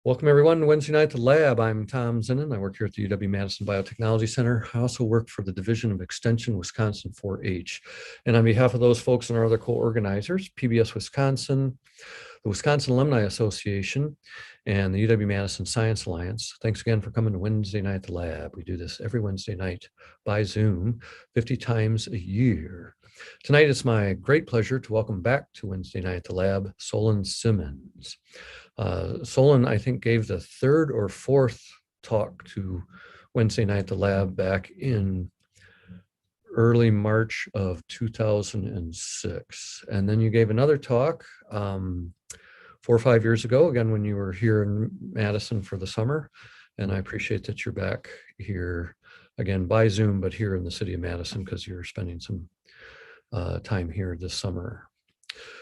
Welcome everyone to Wednesday Night at the Lab. I'm Tom Zinnon. I work here at the UW-Madison Biotechnology Center. I also work for the Division of Extension Wisconsin 4-H. And on behalf of those folks and our other co-organizers, PBS Wisconsin, the Wisconsin Alumni Association, and the UW-Madison Science Alliance, thanks again for coming to Wednesday Night at the Lab. We do this every Wednesday night by Zoom, 50 times a year. Tonight, it's my great pleasure to welcome back to Wednesday Night at the Lab, Solon Simmons. Solon, I think, gave the third or fourth talk to Wednesday Night at the Lab back in early March of 2006. And then you gave another talk 4 or 5 years ago, again, when you were here in Madison for the summer. And I appreciate that you're back here again by Zoom, but here in the city of Madison because you're spending some time here this summer.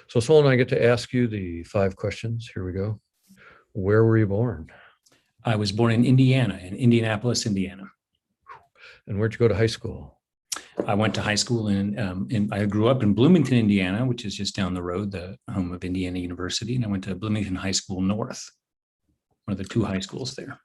So Solon, I get to ask you the 5 questions. Here we go. Where were you born? I was born in Indiana, in Indianapolis, Indiana. And where'd you go to high school? I went to high school I grew up in Bloomington, Indiana, which is just down the road, the home of Indiana University. And I went to Bloomington High School North, one of the 2 high schools there.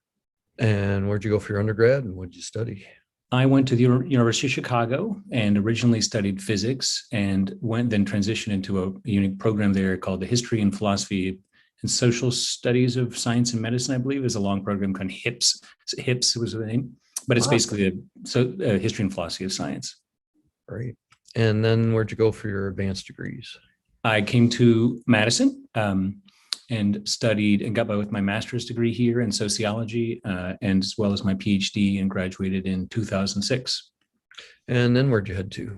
And where'd you go for your undergrad and what did you study? I went to the University of Chicago and originally studied physics and then transitioned into a unique program there called the History and Philosophy and Social Studies of Science and Medicine, I believe. Is a long program called HIPS. HIPS was the name, but it's basically a history and philosophy of science. Great. And then where'd you go for your advanced degrees? I came to Madison and studied and got by with my master's degree here in sociology, and as well as my PhD, and graduated in 2006. And then where'd you head to?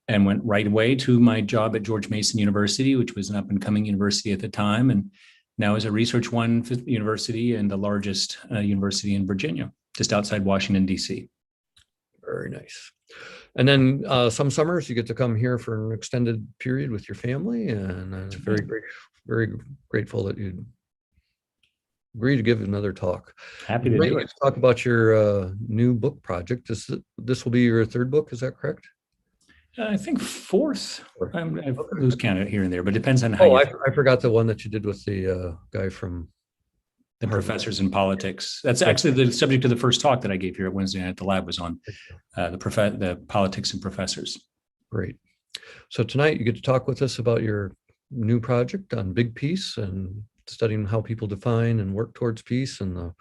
And went right away to my job at George Mason University, which was an up and coming university at the time, and now is a Research One university and the largest university in Virginia, just outside Washington, D.C. Very nice. And then some summers you get to come here for an extended period with your family, and I'm very grateful that you agreed to give another talk. Happy to do it. Talk about your new book project. This will be your 3rd book, is that correct? I think 4th. I lose count here and there, but it depends on how. I forgot the one that you did with the guy from the Professors in Politics. That's actually the subject of the first talk that I gave here at Wednesday Night at the Lab, was on the politics and professors. Great. So tonight you get to talk with us about your new project on big peace and studying how people define and work towards peace and the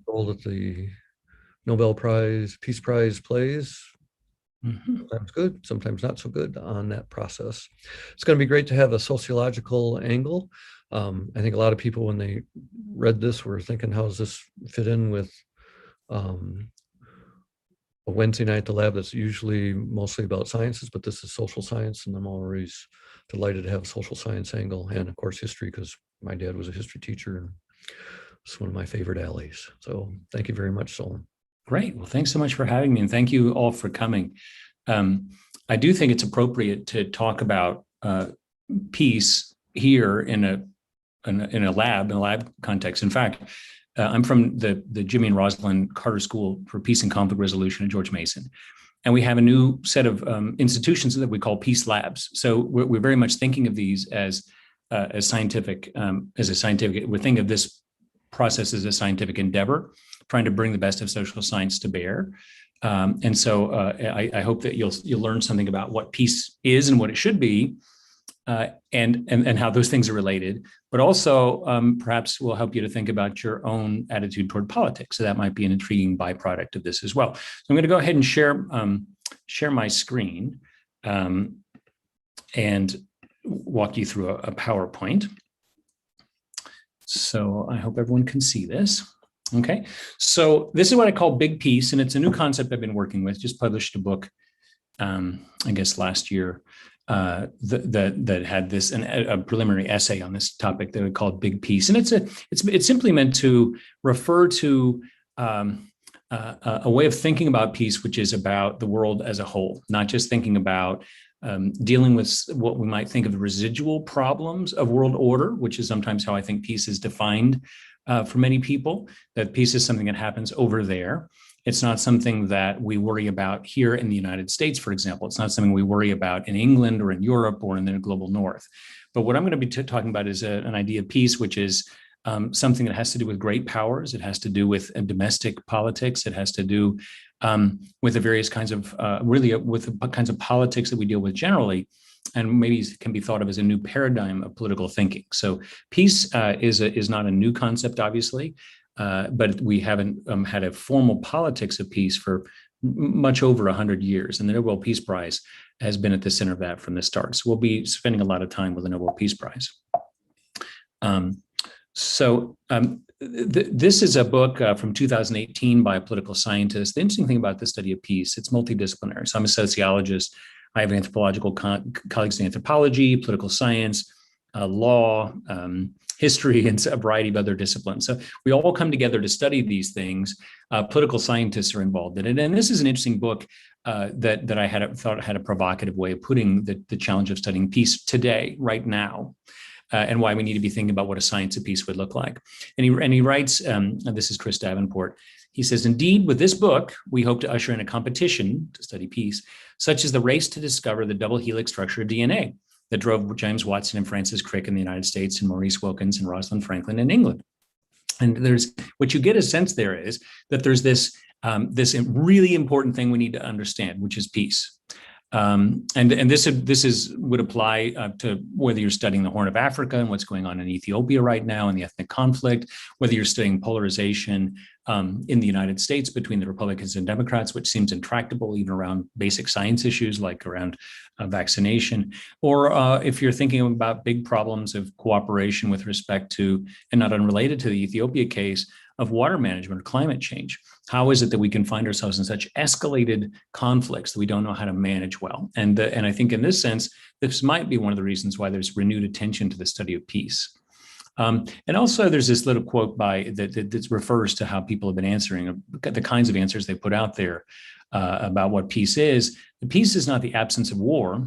role that the Nobel Peace Prize plays. Sometimes good, sometimes not so good on that process. It's going to be great to have a sociological angle. I think a lot of people, when they read this, were thinking, how does this fit in with a Wednesday Night at the Lab that's usually mostly about sciences, but this is social science, and I'm always delighted to have a social science angle, and of course history, because my dad was a history teacher and it's one of my favorite alleys. So thank you very much, Solon. Great. Well, thanks so much for having me, and thank you all for coming. I do think it's appropriate to talk about peace here in a lab context. In fact, I'm from the Jimmy and Rosalind Carter School for Peace and Conflict Resolution at George Mason, and we have a new set of institutions that we call peace labs. So we're very much thinking of these as scientific. We think of this process as a scientific endeavor, trying to bring the best of social science to bear. And so I hope that you'll learn something about what peace is and what it should be, and how those things are related, but also perhaps will help you to think about your own attitude toward politics. So that might be an intriguing byproduct of this as well. So I'm going to go ahead and share my screen and walk you through a PowerPoint. So I hope everyone can see this. Okay, so this is what I call big peace, and it's a new concept I've been working with. Just published a book, I guess last year, that had this a preliminary essay on this topic that we called big peace, and it's simply meant to refer to a way of thinking about peace, which is about the world as a whole, not just thinking about dealing with what we might think of the residual problems of world order, which is sometimes how I think peace is defined for many people, that peace is something that happens over there. It's not something that we worry about here in the United States, for example. It's not something we worry about in England or in Europe or in the global north. But what I'm going to be talking about is an idea of peace, which is something that has to do with great powers. It has to do with domestic politics. It has to do with the various kinds of with the kinds of politics that we deal with generally, and maybe can be thought of as a new paradigm of political thinking. So peace is not a new concept, obviously, but we haven't had a formal politics of peace for much over 100 years, and the Nobel Peace Prize has been at the center of that from the start. So we'll be spending a lot of time with the Nobel Peace Prize. This is a book from 2018 by a political scientist. The interesting thing about the study of peace, it's multidisciplinary. So I'm a sociologist. I have anthropological colleagues in anthropology, political science, law, history, and a variety of other disciplines. So we all come together to study these things. Political scientists are involved in it. And this is an interesting book that I thought had a provocative way of putting the challenge of studying peace today, right now. And why we need to be thinking about what a science of peace would look like. And he writes, and this is Chris Davenport, he says, indeed, with this book, we hope to usher in a competition to study peace, such as the race to discover the double helix structure of DNA that drove James Watson and Francis Crick in the United States and Maurice Wilkins and Rosalind Franklin in England. And there's what you get a sense there is that there's this really important thing we need to understand, which is peace. And this would apply to whether you're studying the Horn of Africa and what's going on in Ethiopia right now and the ethnic conflict, whether you're studying polarization in the United States between the Republicans and Democrats, which seems intractable even around basic science issues like around vaccination, or if you're thinking about big problems of cooperation with respect to, and not unrelated to the Ethiopia case, of water management or climate change. How is it that we can find ourselves in such escalated conflicts that we don't know how to manage well? And I think in this sense, this might be one of the reasons why there's renewed attention to the study of peace. And also there's this little quote that refers to how people have been answering, the kinds of answers they put out there about what peace is. The peace is not the absence of war.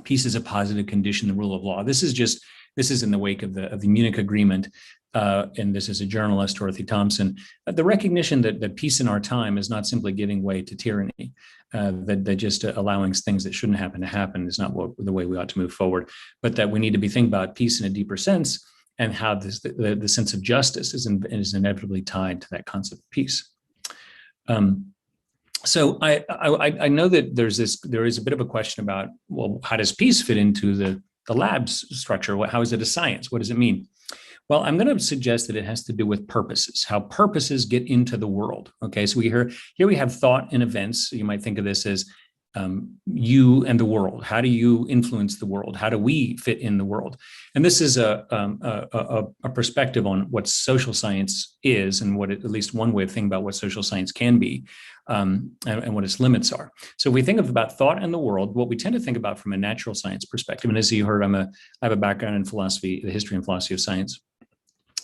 Peace is a positive condition, the rule of law. This is in the wake of the Munich Agreement. And this is a journalist, Dorothy Thompson, the recognition that peace in our time is not simply giving way to tyranny, that just allowing things that shouldn't happen to happen is not the way we ought to move forward, but that we need to be thinking about peace in a deeper sense and how the sense of justice is inevitably tied to that concept of peace. So I know that there is a bit of a question about, well, how does peace fit into the lab's structure? How is it a science? What does it mean? Well, I'm going to suggest that it has to do with purposes, how purposes get into the world. Okay, so here we have thought and events. So you might think of this as you and the world. How do you influence the world? How do we fit in the world? And this is a perspective on what social science is and what at least one way of thinking about what social science can be and what its limits are. So if we think about thought and the world, what we tend to think about from a natural science perspective, and as you heard, I have a background in philosophy, the history and philosophy of science,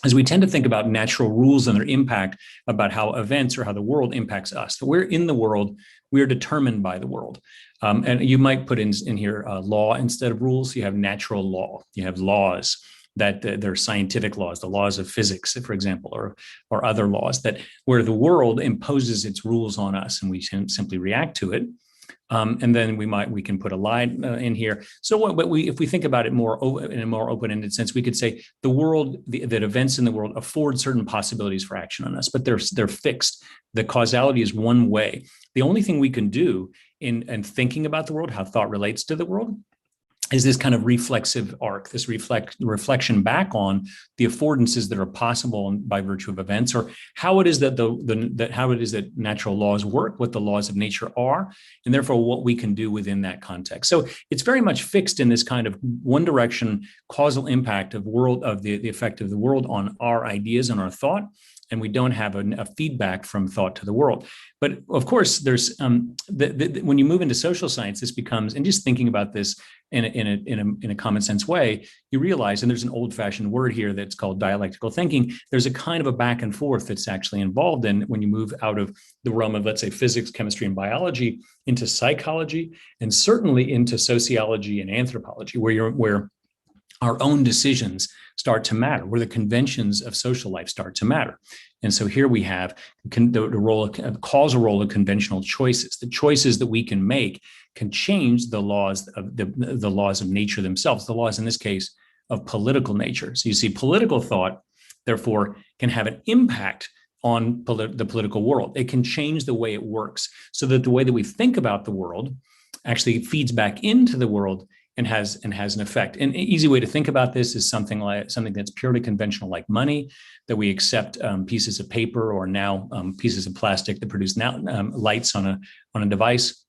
is we tend to think about natural rules and their impact about how events or how the world impacts us. So we're in the world, we're determined by the world. And you might put in here law instead of rules. You have natural law, you have laws that they're scientific laws, the laws of physics, for example, or other laws that where the world imposes its rules on us and we simply react to it. And then we can put a line in here. So if we think about it in a more open-ended sense, we could say the world, that events in the world afford certain possibilities for action on us, but they're fixed. The causality is one way. The only thing we can do in thinking about the world, how thought relates to the world, is this kind of reflexive arc, this reflection back on the affordances that are possible by virtue of events, or how it is that natural laws work, what the laws of nature are, and therefore what we can do within that context. So it's very much fixed in this kind of one direction causal impact of the effect of the world on our ideas and our thought. And we don't have a feedback from thought to the world. But of course, there's when you move into social science, this becomes, and just thinking about this in a common sense way, you realize, and there's an old-fashioned word here that's called dialectical thinking. There's a kind of a back and forth that's actually involved in when you move out of the realm of, let's say, physics, chemistry, and biology into psychology, and certainly into sociology and anthropology, where our own decisions start to matter, where the conventions of social life start to matter. And so here we have the causal role of conventional choices. The choices that we can make can change the laws of the laws of nature themselves, the laws in this case of political nature. So you see political thought therefore can have an impact on the political world. It can change the way it works so that the way that we think about the world actually feeds back into the world and has an effect. And an easy way to think about this is something that's purely conventional, like money, that we accept pieces of paper or now pieces of plastic that produce now lights on a device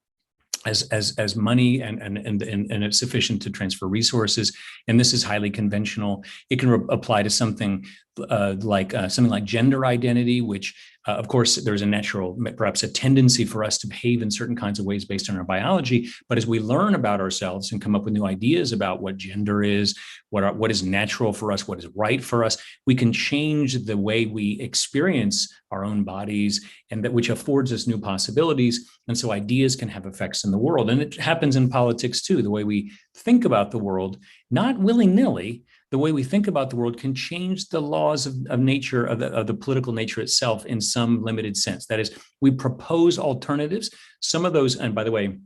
as money, and it's sufficient to transfer resources. And this is highly conventional. It can apply to something like gender identity, which of course there's a natural, perhaps a tendency for us to behave in certain kinds of ways based on our biology. But as we learn about ourselves and come up with new ideas about what gender is, what is natural for us, what is right for us, we can change the way we experience our own bodies, and that which affords us new possibilities. And so ideas can have effects in the world. And it happens in politics too. The way we think about the world, not willy-nilly, the way we think about the world can change the laws of nature, of the political nature itself in some limited sense. That is, we propose alternatives. Some of those, and by the way,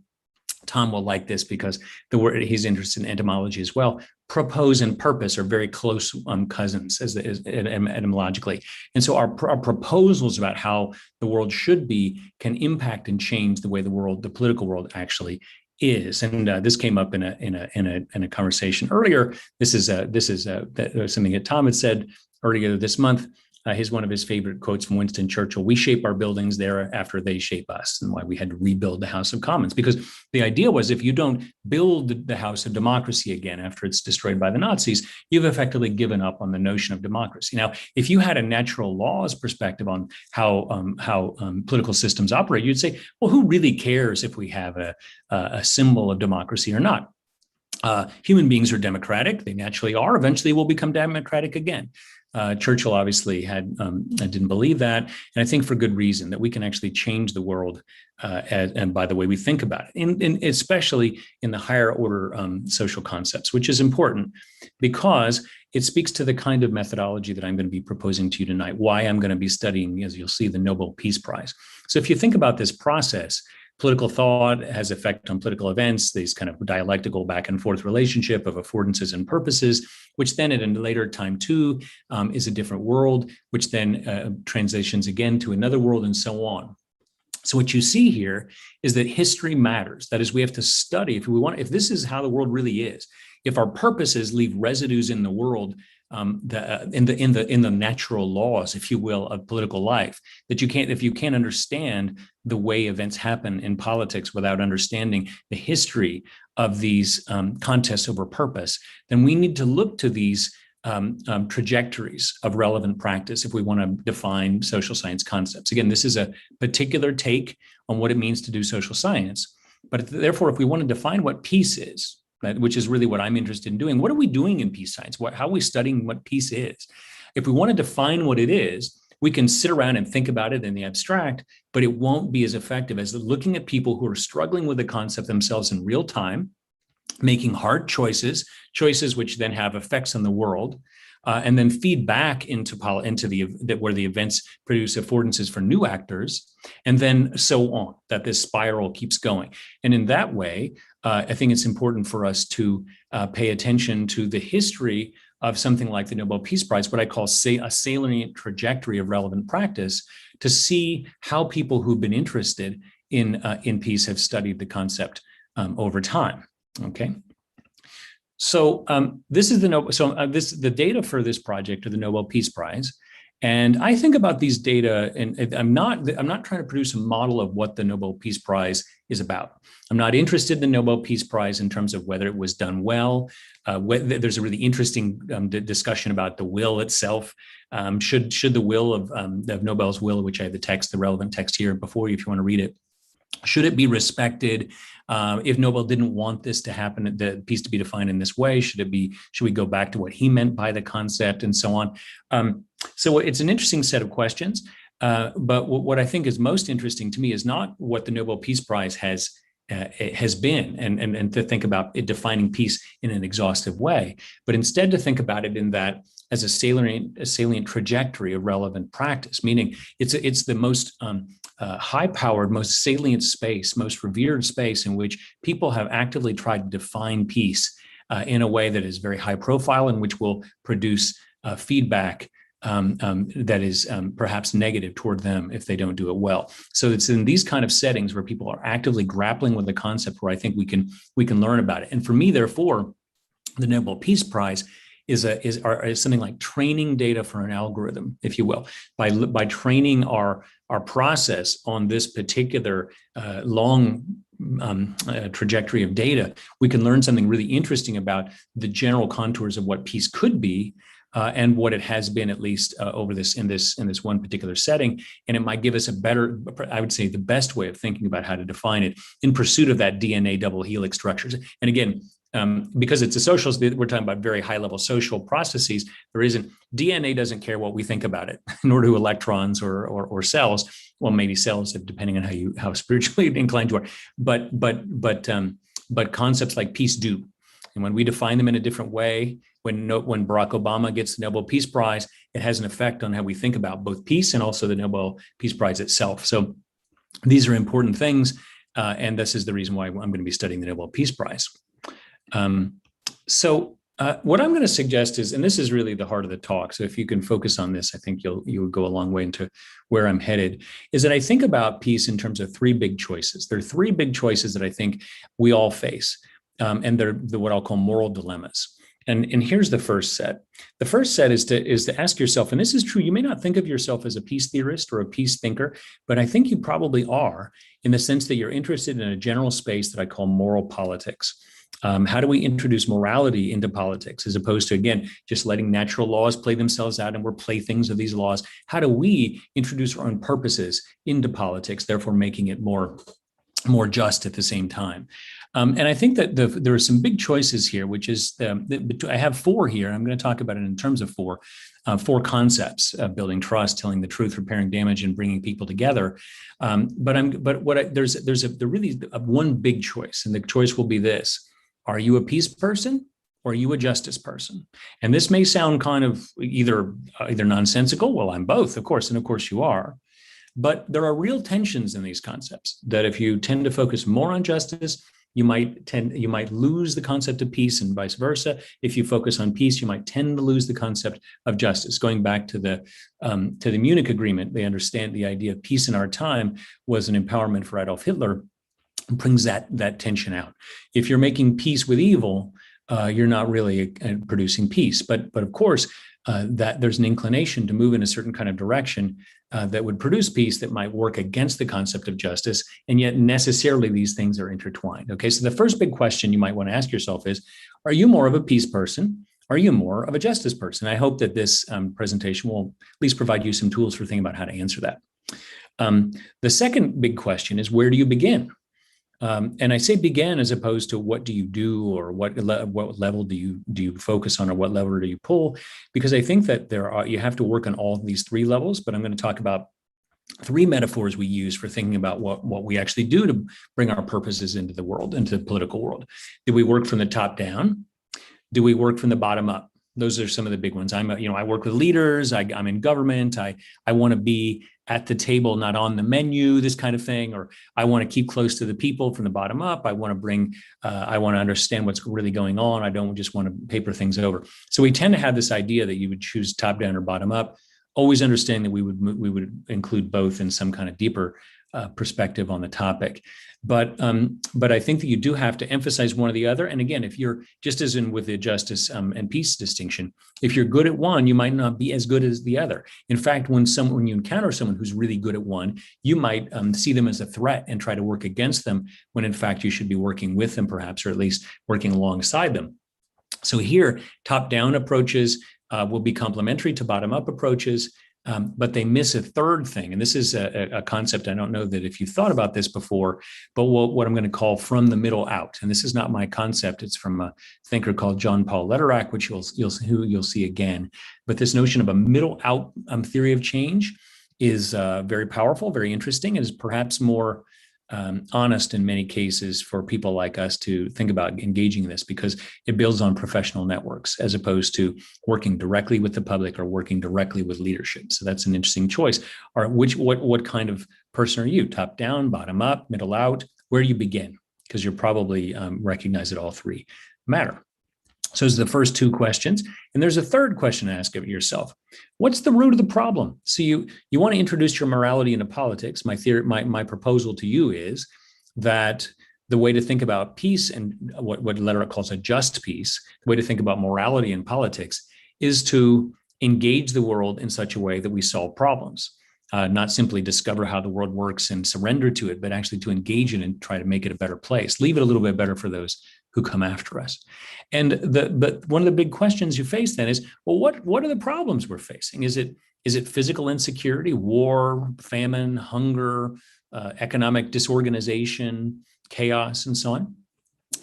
Tom will like this because the word, he's interested in etymology as well. Propose and purpose are very close cousins as etymologically. And so our proposals about how the world should be can impact and change the way the political world actually is. And this came up in a conversation earlier. This is something that Tom had said earlier this month. One of his favorite quotes from Winston Churchill: "We shape our buildings there after they shape us," and why we had to rebuild the House of Commons. Because the idea was, if you don't build the House of Democracy again after it's destroyed by the Nazis, you've effectively given up on the notion of democracy. Now, if you had a natural laws perspective on how political systems operate, you'd say, well, who really cares if we have a symbol of democracy or not? Human beings are democratic. They naturally are. Eventually will become democratic again. Churchill obviously didn't believe that. And I think for good reason, that we can actually change the world and by the way we think about it, especially in the higher order social concepts, which is important because it speaks to the kind of methodology that I'm going to be proposing to you tonight, why I'm going to be studying, as you'll see, the Nobel Peace Prize. So if you think about this process, political thought has effect on political events, these kind of dialectical back and forth relationship of affordances and purposes, which then at a later time too is a different world, which then transitions again to another world and so on. So what you see here is that history matters. That is, we have to study if this is how the world really is, if our purposes leave residues in the world, in the natural laws, if you will, of political life, that if you can't understand the way events happen in politics without understanding the history of these contests over purpose, then we need to look to these trajectories of relevant practice if we want to define social science concepts. Again, this is a particular take on what it means to do social science, but therefore, if we want to define what peace is, which is really what I'm interested in doing. What are we doing in peace science? How are we studying what peace is? If we want to define what it is, we can sit around and think about it in the abstract, but it won't be as effective as looking at people who are struggling with the concept themselves in real time, making hard choices which then have effects on the world, and then feed back into where the events produce affordances for new actors, and then so on, that this spiral keeps going. And in that way, I think it's important for us to pay attention to the history of something like the Nobel Peace Prize, what I call a salient trajectory of relevant practice, to see how people who've been interested in peace have studied the concept over time. Okay. So this is the data for this project are the Nobel Peace Prize. And I think about these data, and I'm not trying to produce a model of what the Nobel Peace Prize is about. I'm not interested in the Nobel Peace Prize in terms of whether it was done well. There's a really interesting discussion about the will itself. Should the will of Nobel's will, which I have the relevant text here before you if you want to read it, should it be respected? If Nobel didn't want this to happen, the peace to be defined in this way, should we go back to what he meant by the concept and so on? So it's an interesting set of questions. But what I think is most interesting to me is not what the Nobel Peace Prize has been and to think about it defining peace in an exhaustive way, but instead to think about it in that as a salient trajectory of relevant practice, meaning it's the most high-powered, most salient space, most revered space in which people have actively tried to define peace in a way that is very high profile and which will produce feedback that is perhaps negative toward them if they don't do it well. So it's in these kind of settings where people are actively grappling with the concept where I think we can learn about it. And for me, therefore, the Nobel Peace Prize is something like training data for an algorithm, if you will, by training our process on this particular long trajectory of data. We can learn something really interesting about the general contours of what peace could be. And what it has been, at least over this in this one particular setting, and it might give us a better, I would say, the best way of thinking about how to define it in pursuit of that DNA double helix structures. And again, because it's a social, we're talking about very high level social processes. There isn't DNA doesn't care what we think about it, nor do electrons or cells. Well, maybe cells, depending on how spiritually inclined you are. But concepts like peace do. And when we define them in a different way, when Barack Obama gets the Nobel Peace Prize, it has an effect on how we think about both peace and also the Nobel Peace Prize itself. So these are important things, and this is the reason why I'm going to be studying the Nobel Peace Prize. So what I'm going to suggest is, and this is really the heart of the talk, so if you can focus on this, I think you would go a long way into where I'm headed, is that I think about peace in terms of three big choices. There are three big choices that I think we all face, and they're what I'll call moral dilemmas. And here's the first set. The first set is to ask yourself, and this is true, you may not think of yourself as a peace theorist or a peace thinker, but I think you probably are, in the sense that you're interested in a general space that I call moral politics. How do we introduce morality into politics, as opposed to, again, just letting natural laws play themselves out and we're playthings of these laws? How do we introduce our own purposes into politics, therefore making it more just at the same time? And I think that there are some big choices here, which is I have four here. I'm going to talk about it in terms of four concepts: building trust, telling the truth, repairing damage, and bringing people together. There's really one big choice, and the choice will be this: are you a peace person or are you a justice person? And this may sound kind of either nonsensical. Well, I'm both, of course, and of course you are. But there are real tensions in these concepts that if you tend to focus more on justice, you might lose the concept of peace, and vice versa. If you focus on peace, you might tend to lose the concept of justice. Going back to the Munich Agreement, they understand the idea of peace in our time was an empowerment for Adolf Hitler. Brings that tension out. If you're making peace with evil, you're not really producing peace. But of course, that there's an inclination to move in a certain kind of direction that would produce peace that might work against the concept of justice, and yet necessarily these things are intertwined. Okay, so the first big question you might want to ask yourself is: are you more of a peace person? Are you more of a justice person? I hope that this presentation will at least provide you some tools for thinking about how to answer that. The second big question is: where do you begin? And I say begin as opposed to what do you do, or what level do you focus on, or what lever do you pull? Because I think that you have to work on all of these three levels. But I'm going to talk about three metaphors we use for thinking about what we actually do to bring our purposes into the world, into the political world. Do we work from the top down? Do we work from the bottom up? Those are some of the big ones. I work with leaders. I'm in government. I want to be at the table, not on the menu, this kind of thing. Or I want to keep close to the people from the bottom up. I want to understand what's really going on. I don't just want to paper things over. So we tend to have this idea that you would choose top down or bottom up, always understanding that we would include both in some kind of deeper perspective on the topic. But I think that you do have to emphasize one or the other. And again, if you're, just as in with the justice and peace distinction, if you're good at one, you might not be as good as the other. In fact, when you encounter someone who's really good at one, you might see them as a threat and try to work against them, when in fact you should be working with them, perhaps, or at least working alongside them. So here, top-down approaches will be complementary to bottom-up approaches. But they miss a third thing. And this is a concept, I don't know that if you've thought about this before, but what I'm going to call from the middle out. And this is not my concept. It's from a thinker called John Paul Lederach, which you'll see again. But this notion of a middle out theory of change is very powerful, very interesting, and is perhaps more honest in many cases for people like us to think about engaging in this, because it builds on professional networks as opposed to working directly with the public or working directly with leadership. So that's an interesting choice. Or what kind of person are you? Top down, bottom up, middle out? Where do you begin? Because you'll probably recognize that all three matter. So those are the first two questions. And there's a third question to ask of yourself. What's the root of the problem? So you want to introduce your morality into politics. My proposal to you is that the way to think about peace and what Lederer calls a just peace, the way to think about morality in politics is to engage the world in such a way that we solve problems. Not simply discover how the world works and surrender to it, but actually to engage in it and try to make it a better place, leave it a little bit better for those who come after us. But one of the big questions you face then is, well, what are the problems we're facing? Is it physical insecurity, war, famine, hunger, economic disorganization, chaos, and so on?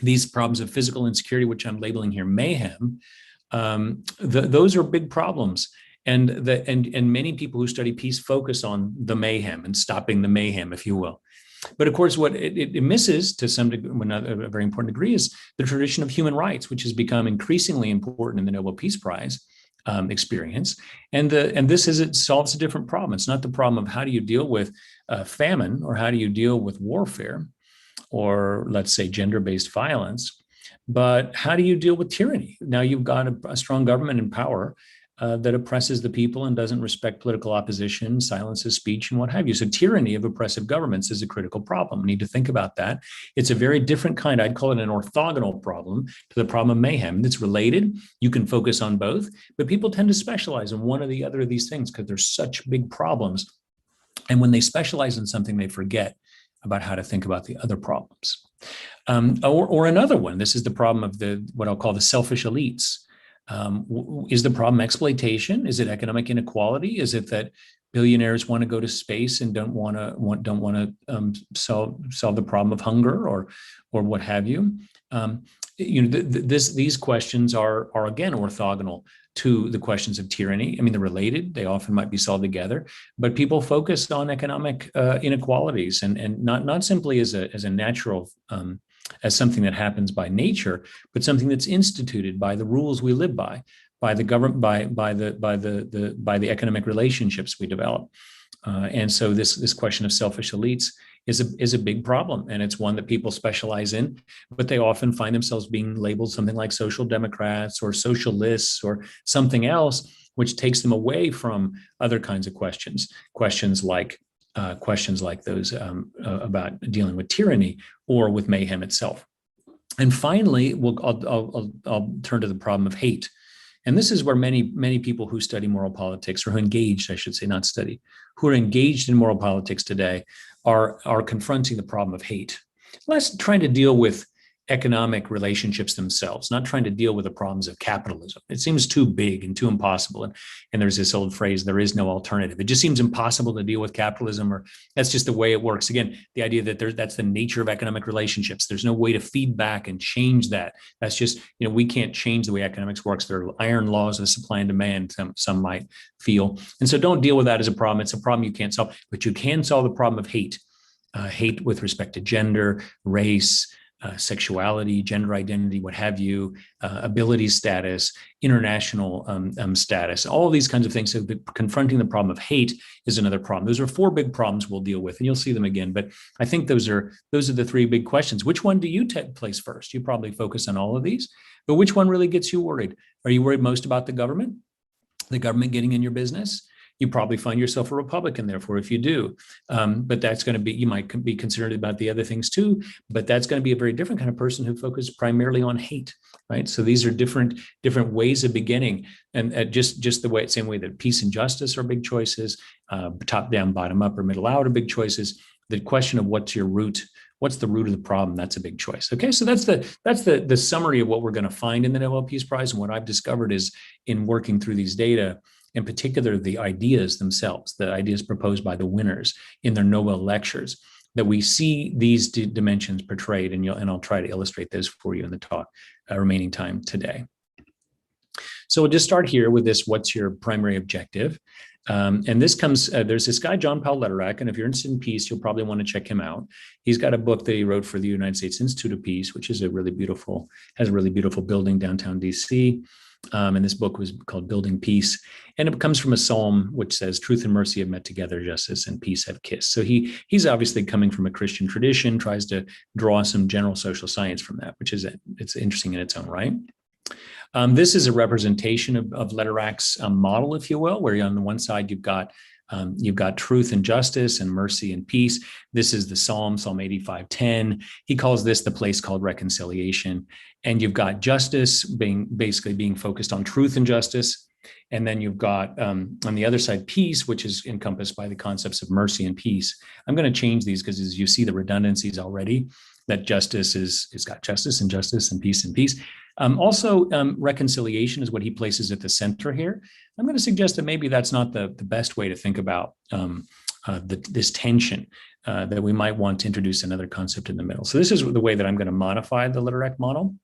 These problems of physical insecurity, which I'm labeling here mayhem, those are big problems. And many people who study peace focus on the mayhem and stopping the mayhem, if you will. But of course, what it misses to some degree, a very important degree, is the tradition of human rights, which has become increasingly important in the Nobel Peace Prize experience. And this is, it solves a different problem. It's not the problem of how do you deal with famine, or how do you deal with warfare, or let's say gender-based violence, but how do you deal with tyranny? Now you've got a strong government in power that oppresses the people and doesn't respect political opposition, silences speech, and what have you. So tyranny of oppressive governments is a critical problem. We need to think about that. It's a very different kind. I'd call it an orthogonal problem to the problem of mayhem. It's related. You can focus on both, but people tend to specialize in one or the other of these things because they're such big problems. And when they specialize in something, they forget about how to think about the other problems. Or another one, this is the problem of what I'll call the selfish elites. Is the problem exploitation? Is it economic inequality? Is it that billionaires want to go to space and don't want to solve the problem of hunger or what have you? These questions are again orthogonal to the questions of tyranny. I mean, they're related. They often might be solved together, but people focus on economic inequalities and not simply as a natural as something that happens by nature, but something that's instituted by the rules we live by the government, by the economic relationships we develop. And so this question of selfish elites is a big problem, and it's one that people specialize in, but they often find themselves being labeled something like social democrats or socialists or something else, which takes them away from other kinds of questions like those about dealing with tyranny or with mayhem itself. And finally, I'll turn to the problem of hate. And this is where many people who study moral politics, or who engaged, I should say, not study, who are engaged in moral politics today are confronting the problem of hate. Less trying to deal with economic relationships themselves, not trying to deal with the problems of capitalism. It seems too big and too impossible. And there's this old phrase, there is no alternative. It just seems impossible to deal with capitalism, or that's just the way it works. Again, the idea that that's the nature of economic relationships. There's no way to feed back and change that. That's just, we can't change the way economics works. There are iron laws of supply and demand, some might feel. And so don't deal with that as a problem. It's a problem you can't solve, but you can solve the problem of hate. Hate with respect to gender, race, sexuality, gender identity, what have you, ability status, international status, all of these kinds of things. So confronting the problem of hate is another problem. Those are 4 big problems we'll deal with, and you'll see them again. But I think those are the 3 big questions. Which one do you place first? You probably focus on all of these, but which one really gets you worried? Are you worried most about the government getting in your business? You probably find yourself a Republican, therefore, if you do. But that's going to be, you might be concerned about the other things too, but that's going to be a very different kind of person who focuses primarily on hate, right? So these are different ways of beginning. And just the same way that peace and justice are big choices, top down, bottom up, or middle out are big choices. The question of what's the root of the problem, that's a big choice. Okay, so that's the summary of what we're going to find in the Nobel Peace Prize. And what I've discovered is, in working through these data, in particular, the ideas themselves, the ideas proposed by the winners in their Nobel lectures, that we see these dimensions portrayed, and I'll try to illustrate those for you in the talk, remaining time today. So we'll just start here with this: what's your primary objective? And this comes, there's this guy, John Paul Lederach, and if you're interested in peace, you'll probably want to check him out. He's got a book that he wrote for the United States Institute of Peace, which is has a really beautiful building downtown DC. And this book was called Building Peace. And it comes from a psalm which says, truth and mercy have met together, justice and peace have kissed. So he's obviously coming from a Christian tradition, tries to draw some general social science from that, which is, it's interesting in its own right. This is a representation of Lederach's model, if you will, where on the one side you've got truth and justice and mercy and peace. This is the Psalm 85:10. He calls this the place called reconciliation. And you've got justice being focused on truth and justice. And then you've got on the other side, peace, which is encompassed by the concepts of mercy and peace. I'm going to change these because as you see the redundancies already, that justice is got justice and peace and peace. Also, reconciliation is what he places at the center here. I'm going to suggest that maybe that's not the best way to think about this tension, that we might want to introduce another concept in the middle. So this is the way that I'm going to modify the Lederach model.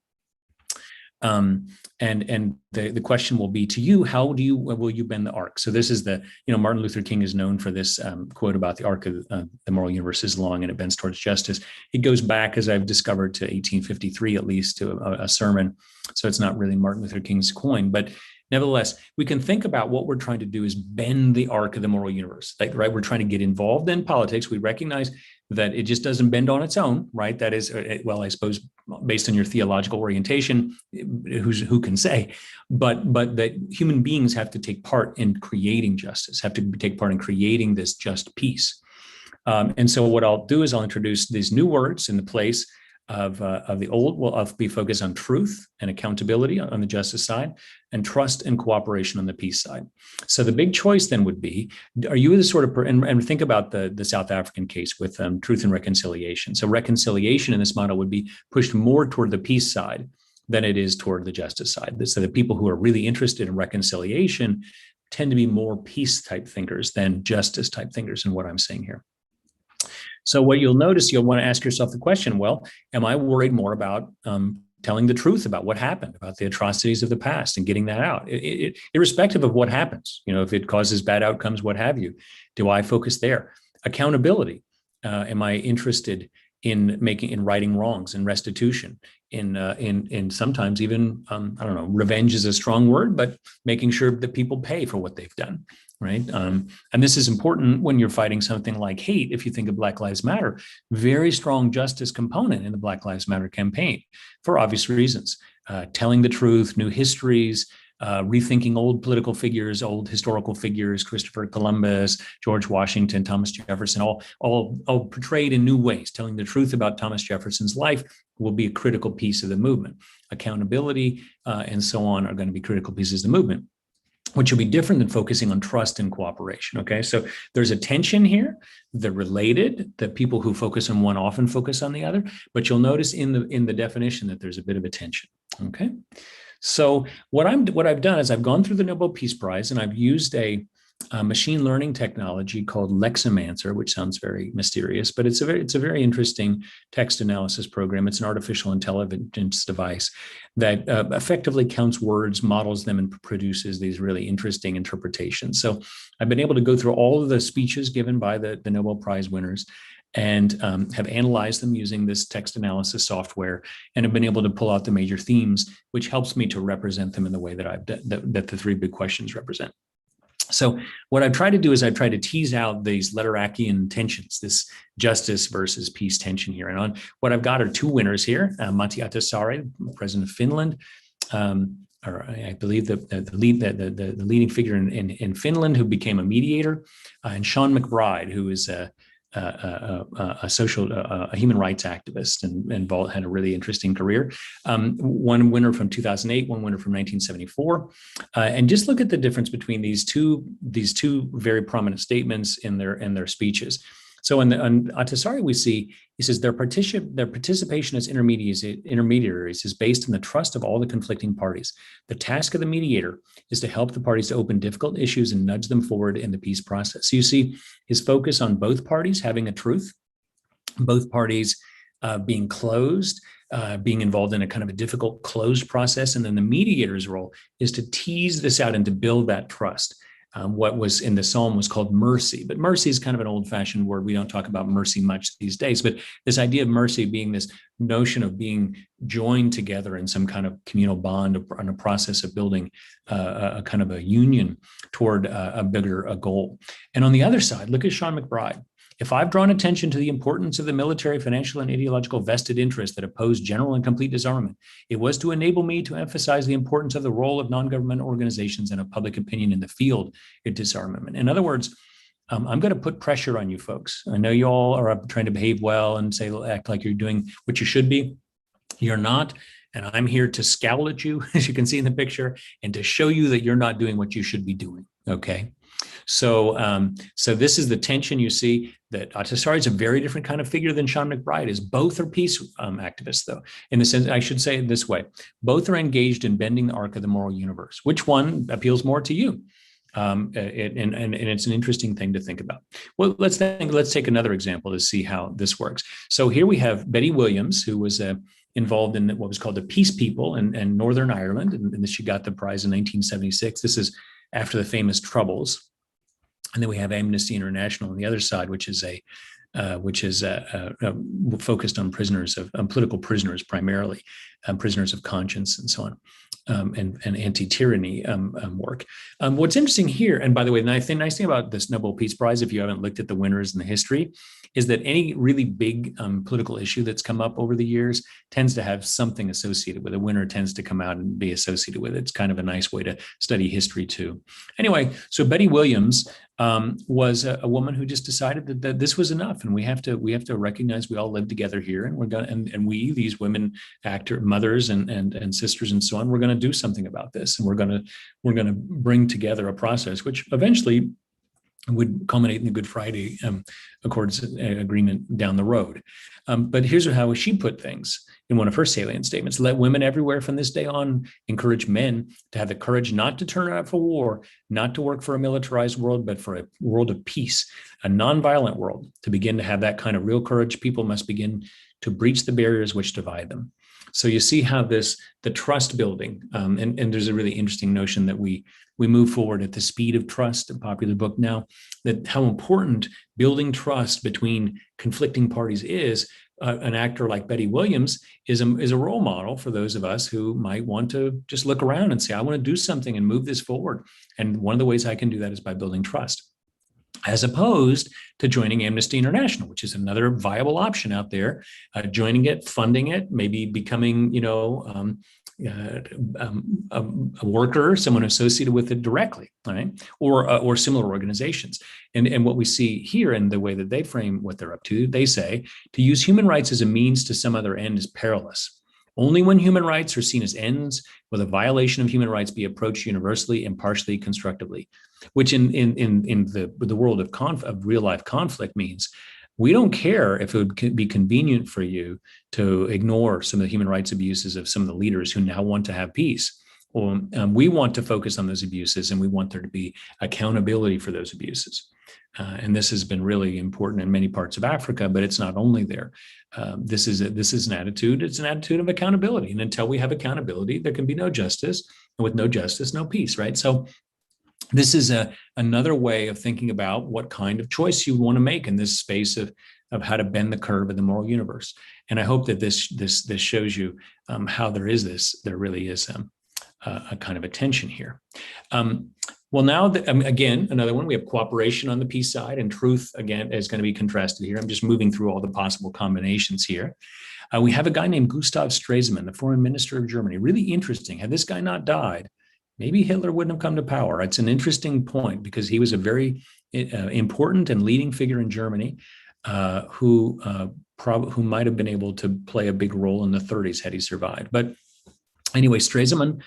And the question will be to you, how will you bend the arc? So this is Martin Luther King is known for this quote about the arc of the moral universe is long and it bends towards justice. It goes back, as I've discovered, to 1853, at least, to a sermon. So it's not really Martin Luther King's coin, but nevertheless, we can think about what we're trying to do is bend the arc of the moral universe, right? We're trying to get involved in politics. We recognize that it just doesn't bend on its own, right? That is, well, I suppose, based on your theological orientation, who can say, but that human beings have to take part in creating justice, have to take part in creating this just peace. And so what I'll do is I'll introduce these new words in the place of the old. Will be focused on truth and accountability on the justice side, and trust and cooperation on the peace side. So the big choice then would be, are you the sort of and think about the South African case with truth and reconciliation. So reconciliation in this model would be pushed more toward the peace side than it is toward the justice side. So the people who are really interested in reconciliation tend to be more peace type thinkers than justice type thinkers in what I'm saying here. So what you'll notice, you'll want to ask yourself the question, well, am I worried more about telling the truth about what happened, about the atrocities of the past and getting that out, irrespective of what happens, if it causes bad outcomes, what have you? Do I focus there? Accountability. Am I interested in righting wrongs and restitution, in sometimes even, revenge is a strong word, but making sure that people pay for what they've done. Right. And this is important when you're fighting something like hate. If you think of Black Lives Matter, very strong justice component in the Black Lives Matter campaign for obvious reasons. Telling the truth, new histories, rethinking old political figures, old historical figures, Christopher Columbus, George Washington, Thomas Jefferson, all portrayed in new ways. Telling the truth about Thomas Jefferson's life will be a critical piece of the movement. Accountability and so on are going to be critical pieces of the movement, which will be different than focusing on trust and cooperation. Okay, so there's a tension here. They're related. The people who focus on one often focus on the other, but you'll notice in the definition that there's a bit of a tension. Okay, so what I've done is I've gone through the Nobel Peace Prize and I've used a machine learning technology called Leximancer, which sounds very mysterious, but it's a very interesting text analysis program. It's an artificial intelligence device that effectively counts words, models them, and produces these really interesting interpretations. So I've been able to go through all of the speeches given by the Nobel Prize winners and have analyzed them using this text analysis software, and have been able to pull out the major themes, which helps me to represent them in the way that that the three big questions represent. So what I've tried to do is I've tried to tease out these Lederachian tensions, this justice versus peace tension here. And on what I've got are two winners here, Matti Ahtisaari, president of Finland, or I believe the leading figure in Finland who became a mediator, and Sean McBride, who is a human rights activist and had a really interesting career. One winner from 2008, one winner from 1974. And just look at the difference between these two very prominent statements in their speeches. So on Ahtisaari, we see, he says, their participation as intermediaries is based on the trust of all the conflicting parties. The task of the mediator is to help the parties to open difficult issues and nudge them forward in the peace process. So you see his focus on both parties having a truth, both parties being closed, being involved in a kind of a difficult closed process. And then the mediator's role is to tease this out and to build that trust. What was in the Psalm was called mercy, but mercy is kind of an old-fashioned word. We don't talk about mercy much these days, but this idea of mercy being this notion of being joined together in some kind of communal bond on a process of building a kind of a union toward a bigger goal. And on the other side, look at Sean McBride. If I've drawn attention to the importance of the military, financial, and ideological vested interests that oppose general and complete disarmament, it was to enable me to emphasize the importance of the role of non-government organizations and of public opinion in the field of disarmament. In other words, I'm going to put pressure on you folks. I know you all are trying to behave well and act like you're doing what you should be. You're not. And I'm here to scowl at you, as you can see in the picture, and to show you that you're not doing what you should be doing. Okay. So, so this is the tension you see. That Ahtisaari is a very different kind of figure than Sean McBride is. Both are peace activists, though, in the sense, I should say it this way. Both are engaged in bending the arc of the moral universe. Which one appeals more to you? And it's an interesting thing to think about. Well, let's take another example to see how this works. So here we have Betty Williams, who was involved in what was called the Peace People in Northern Ireland, and she got the prize in 1976. This is after the famous Troubles. And then we have Amnesty International on the other side, which is focused on prisoners of political prisoners primarily, prisoners of conscience and so on, and anti-tyranny work. What's interesting here, and by the way, the nice thing about this Nobel Peace Prize, if you haven't looked at the winners in the history, is that any really big political issue that's come up over the years tends to have something associated with it. A winner tends to come out and be associated with it. It's kind of a nice way to study history too. Anyway, so Betty Williams was a woman who just decided that this was enough, and we have to recognize we all live together here, and we're going and we, these women, mothers and sisters and so on, we're going to do something about this, and we're going to bring together a process which eventually would culminate in the Good Friday Accords agreement down the road. But here's how she put things in one of her salient statements: let women everywhere from this day on encourage men to have the courage not to turn out for war, not to work for a militarized world, but for a world of peace, a nonviolent world. To begin to have that kind of real courage, people must begin to breach the barriers which divide them. So you see how the trust building, and there's a really interesting notion that we move forward at the speed of trust, a popular book now, that how important building trust between conflicting parties is. An actor like Betty Williams is a role model for those of us who might want to just look around and say, I want to do something and move this forward. And one of the ways I can do that is by building trust, as opposed to joining Amnesty International, which is another viable option out there, joining it, funding it, maybe becoming, a worker, someone associated with it directly, right? Or similar organizations. And what we see here in the way that they frame what they're up to, they say, to use human rights as a means to some other end is perilous. Only when human rights are seen as ends will a violation of human rights be approached universally, impartially, constructively, which in the world of real life conflict means we don't care if it would be convenient for you to ignore some of the human rights abuses of some of the leaders who now want to have peace. Or we want to focus on those abuses, and we want there to be accountability for those abuses. And this has been really important in many parts of Africa, but it's not only there. This is an attitude. It's an attitude of accountability. And until we have accountability, there can be no justice. And with no justice, no peace, right? So this is another way of thinking about what kind of choice you want to make in this space of how to bend the curve of the moral universe. And I hope that this shows you how there really is a kind of a tension here. Well, now, again, another one, we have cooperation on the peace side, and truth, again, is going to be contrasted here. I'm just moving through all the possible combinations here. We have a guy named Gustav Strazman, the foreign minister of Germany. Really interesting. Had this guy not died, maybe Hitler wouldn't have come to power. It's an interesting point because he was a very important and leading figure in Germany who might have been able to play a big role in the 30s had he survived. But anyway, Strazman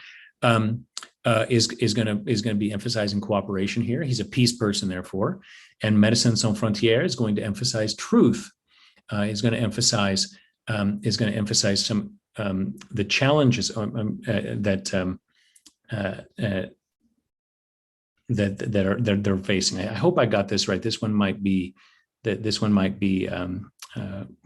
is going to be emphasizing cooperation here. He's a peace person, therefore, and Médecins Sans Frontières is going to emphasize truth. Is going to emphasize some the challenges that they're facing. I hope I got this right. This one might be.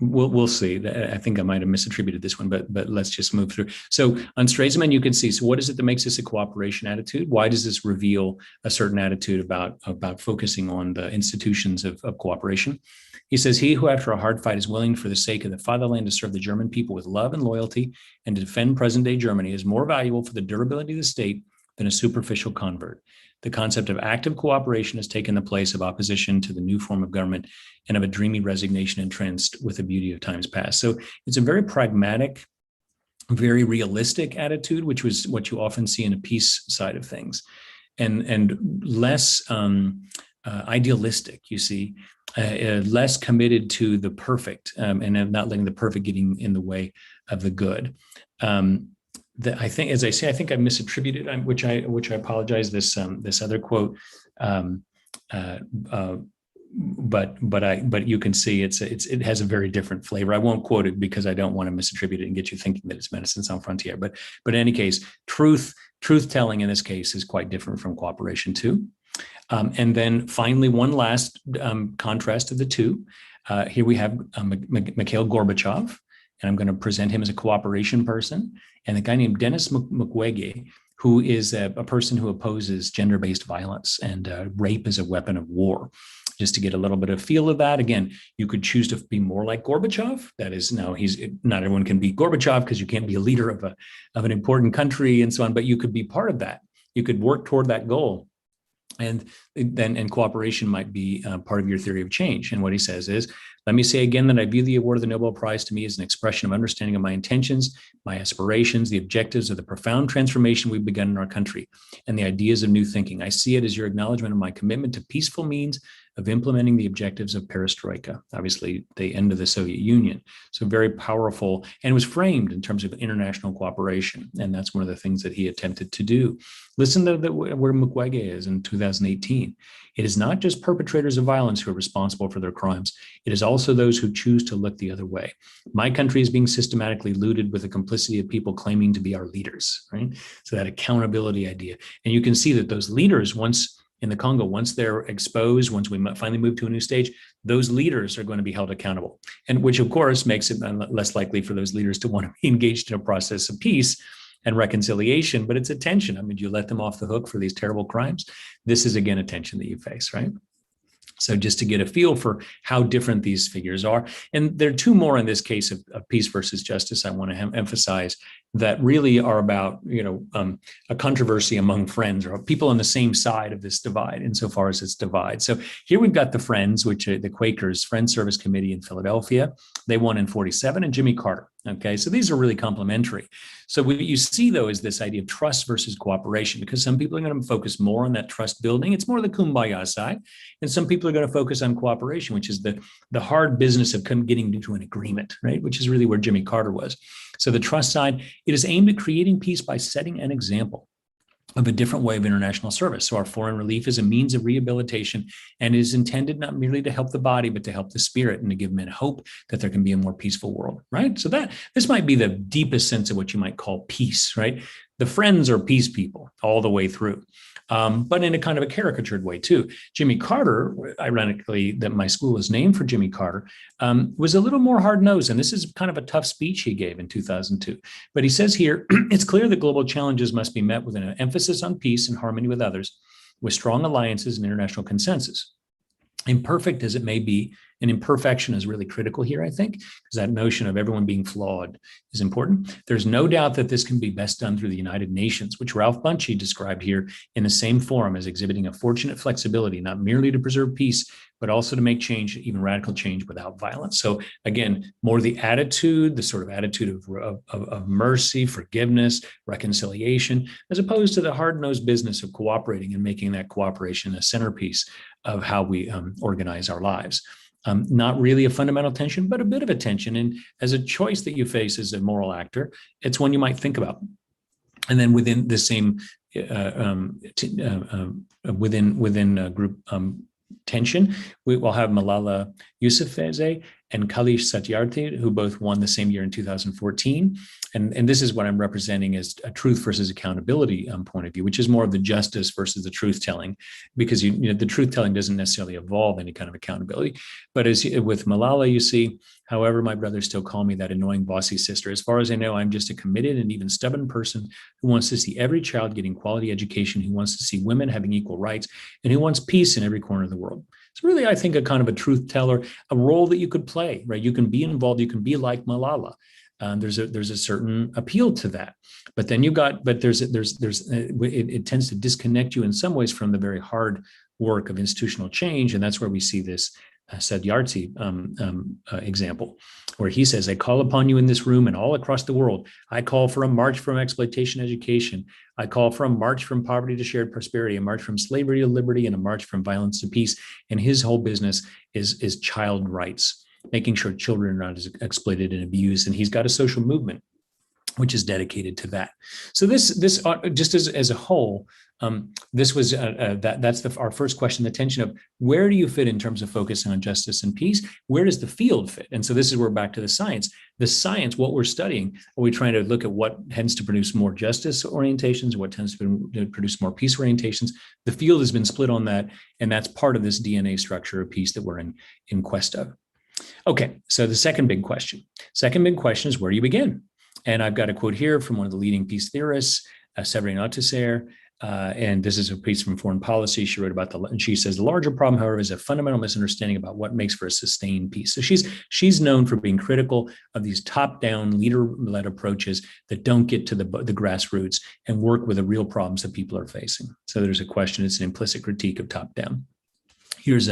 We'll see. I think I might have misattributed this one, but let's just move through. So on Strazman, you can see, so what is it that makes this a cooperation attitude? Why does this reveal a certain attitude about focusing on the institutions of cooperation? He says, he who after a hard fight is willing for the sake of the fatherland to serve the German people with love and loyalty and to defend present day Germany is more valuable for the durability of the state than a superficial convert. The concept of active cooperation has taken the place of opposition to the new form of government and of a dreamy resignation entranced with the beauty of times past. So it's a very pragmatic, very realistic attitude, which was what you often see in a peace side of things, and less idealistic, you see, less committed to the perfect, and not letting the perfect getting in the way of the good. I think, as I say, I think I misattributed, which I apologize. This other quote, but you can see it has a very different flavor. I won't quote it because I don't want to misattribute it and get you thinking that it's medicine sans frontiere. But in any case, truth telling in this case is quite different from cooperation too. And then finally, one last contrast of the two. Here we have Mikhail Gorbachev, and I'm going to present him as a cooperation person, and a guy named Denis Mukwege, who is a person who opposes gender-based violence and rape as a weapon of war. Just to get a little bit of feel of that. Again, you could choose to be more like Gorbachev. That is, now not everyone can be Gorbachev because you can't be a leader of an important country and so on, but you could be part of that. You could work toward that goal. And cooperation might be part of your theory of change. And what he says is, let me say again that I view the award of the Nobel Prize to me as an expression of understanding of my intentions, my aspirations, the objectives of the profound transformation we've begun in our country, and the ideas of new thinking. I see it as your acknowledgement of my commitment to peaceful means of implementing the objectives of perestroika, obviously the end of the Soviet Union. So very powerful, and was framed in terms of international cooperation. And that's one of the things that he attempted to do. Listen to where Mukwege is in 2018. It is not just perpetrators of violence who are responsible for their crimes. It is also those who choose to look the other way. My country is being systematically looted with the complicity of people claiming to be our leaders, right? So that accountability idea. And you can see that those leaders, once in the Congo, once they're exposed, once we finally move to a new stage, those leaders are going to be held accountable. And which, of course, makes it less likely for those leaders to want to be engaged in a process of peace and reconciliation. But it's a tension. I mean, do you let them off the hook for these terrible crimes? This is, again, a tension that you face, right? So just to get a feel for how different these figures are. And there are two more in this case of peace versus justice I want to emphasize that really are about, a controversy among friends or people on the same side of this divide insofar as it's divide. So here we've got the Friends, which are the Quakers Friends Service Committee in Philadelphia. They won in 47, and Jimmy Carter. Okay, so these are really complementary. So what you see, though, is this idea of trust versus cooperation, because some people are going to focus more on that trust building. It's more the kumbaya side. And some people are going to focus on cooperation, which is the hard business of getting to an agreement, right? Which is really where Jimmy Carter was. So the trust side, it is aimed at creating peace by setting an example of a different way of international service. So our foreign relief is a means of rehabilitation and is intended not merely to help the body, but to help the spirit and to give men hope that there can be a more peaceful world, right? So this might be the deepest sense of what you might call peace, right? The Friends are peace people all the way through. But in a kind of a caricatured way too. Jimmy Carter, ironically, that my school is named for Jimmy Carter, was a little more hard-nosed. And this is kind of a tough speech he gave in 2002. But he says here, it's clear that global challenges must be met with an emphasis on peace and harmony with others, with strong alliances and international consensus. Imperfect as it may be, and imperfection is really critical here, I think, because that notion of everyone being flawed is important. There's no doubt that this can be best done through the United Nations, which Ralph Bunche described here in the same forum as exhibiting a fortunate flexibility, not merely to preserve peace, but also to make change, even radical change, without violence. So again, more the attitude, the sort of attitude of mercy, forgiveness, reconciliation, as opposed to the hard-nosed business of cooperating and making that cooperation a centerpiece of how we organize our lives. Not really a fundamental tension, but a bit of a tension. And as a choice that you face as a moral actor, it's one you might think about. And then within the same, within group tension, we will have Malala Yousafzai and Kailash Satyarthi, who both won the same year in 2014. And this is what I'm representing as a truth versus accountability point of view, which is more of the justice versus the truth telling, because the truth telling doesn't necessarily involve any kind of accountability. But as with Malala, you see, however, my brothers still call me that annoying bossy sister. As far as I know, I'm just a committed and even stubborn person who wants to see every child getting quality education, who wants to see women having equal rights, and who wants peace in every corner of the world. It's really, I think, a kind of a truth teller, a role that you could play, right? You can be involved, you can be like Malala. there's a certain appeal to that. But then it tends to disconnect you in some ways from the very hard work of institutional change, and that's where we see this Sadyarthi example, where he says, I call upon you in this room and all across the world. I call for a march from exploitation education. I call for a march from poverty to shared prosperity, a march from slavery to liberty, and a march from violence to peace. And his whole business is child rights, making sure children are not exploited and abused. And he's got a social movement which is dedicated to that. So this just as a whole, this was that's our first question: the tension of where do you fit in terms of focusing on justice and peace? Where does the field fit? And so this is where we're back to the science. The science, what we're studying, are we trying to look at what tends to produce more justice orientations, what tends to produce more peace orientations? The field has been split on that, and that's part of this DNA structure of peace that we're in quest of. Okay, so the second big question is, where do you begin? And I've got a quote here from one of the leading peace theorists, Séverine Autesserre, and this is a piece from Foreign Policy. She wrote about and she says, the larger problem, however, is a fundamental misunderstanding about what makes for a sustained peace. So she's known for being critical of these top-down, leader-led approaches that don't get to the grassroots and work with the real problems that people are facing. So there's a question, it's an implicit critique of top-down. Here's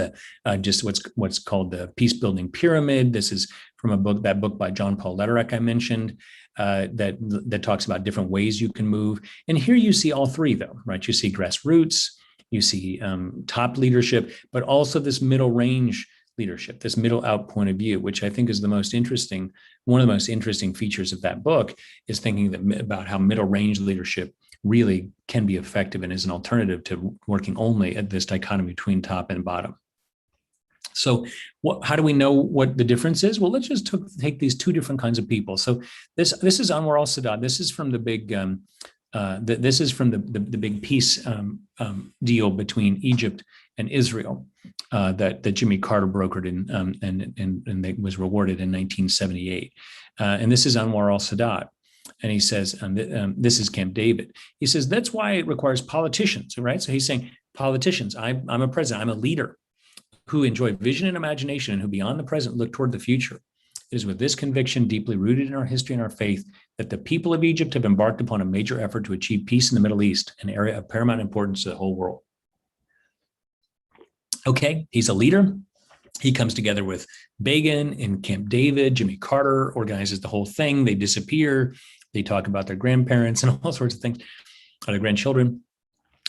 just what's called the peace building pyramid. This is from that book by John Paul Lederach I mentioned, that talks about different ways you can move. And here you see all three, though, right? You see grassroots, you see top leadership, but also this middle range leadership, this middle out point of view, which I think is one of the most interesting features of that book, is thinking about how middle range leadership really can be effective and is an alternative to working only at this dichotomy between top and bottom. So how do we know what the difference is? Well, let's just take these two different kinds of people. So this is Anwar al-Sadat. This is from the big the big peace deal between Egypt and Israel that Jimmy Carter brokered and that was rewarded in 1978. And this is Anwar al-Sadat. And he says, this is Camp David. He says, that's why it requires politicians, right? So he's saying, politicians, I'm a president, I'm a leader who enjoy vision and imagination and who beyond the present look toward the future. It is with this conviction deeply rooted in our history and our faith that the people of Egypt have embarked upon a major effort to achieve peace in the Middle East, an area of paramount importance to the whole world. Okay, he's a leader. He comes together with Begin in Camp David. Jimmy Carter organizes the whole thing. They disappear. They talk about their grandparents and all sorts of things, or their grandchildren,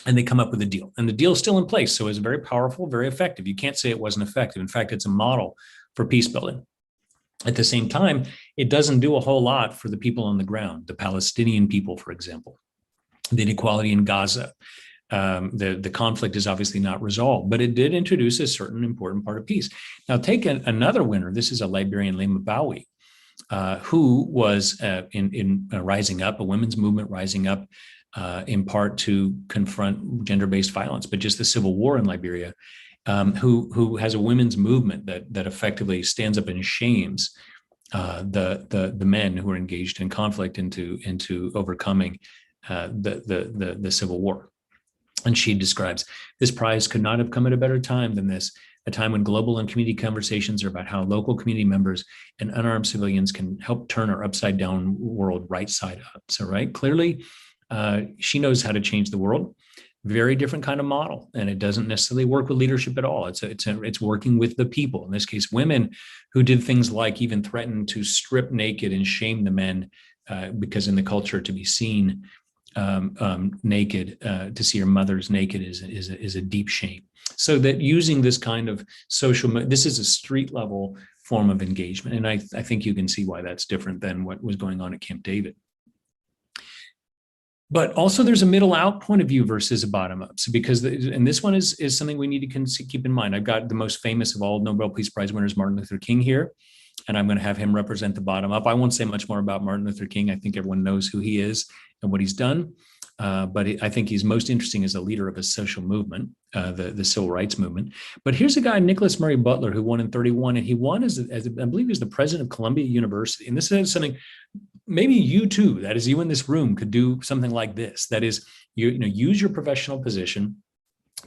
and they come up with a deal. And the deal is still in place, so it's very powerful, very effective. You can't say it wasn't effective. In fact, it's a model for peace building. At the same time, it doesn't do a whole lot for the people on the ground, the Palestinian people, for example, the inequality in Gaza. The conflict is obviously not resolved, but it did introduce a certain important part of peace. Now, take another winner. This is a Liberian, Lema Bowie, who was in Rising Up, a women's movement rising up in part to confront gender-based violence, but just the civil war in Liberia, who has a women's movement that effectively stands up and shames the men who are engaged in conflict into overcoming the civil war. And she describes, this prize could not have come at a better time than this, a time when global and community conversations are about how local community members and unarmed civilians can help turn our upside down world right side up. So, right, clearly, she knows how to change the world. Very different kind of model, and it doesn't necessarily work with leadership at all. It's working with the people. In this case, women who did things like even threaten to strip naked and shame the men, because in the culture to be seen naked, to see your mothers naked is a deep shame. So that using this kind of this is a street level form of engagement, and I think you can see why that's different than what was going on at Camp David. But also there's a middle out point of view versus a bottom up. So and this one is something we need to keep in mind. I've got the most famous of all Nobel Peace Prize winners, Martin Luther King, here, and I'm going to have him represent the bottom up. I won't say much more about Martin Luther King. I think everyone knows who he is and what he's done. But I think he's most interesting as a leader of a social movement, the civil rights movement. But here's a guy, Nicholas Murray Butler, who won in 1931, and he won as I believe he was the president of Columbia University. And this is something maybe you too, that is you in this room, could do something like this. That is, use your professional position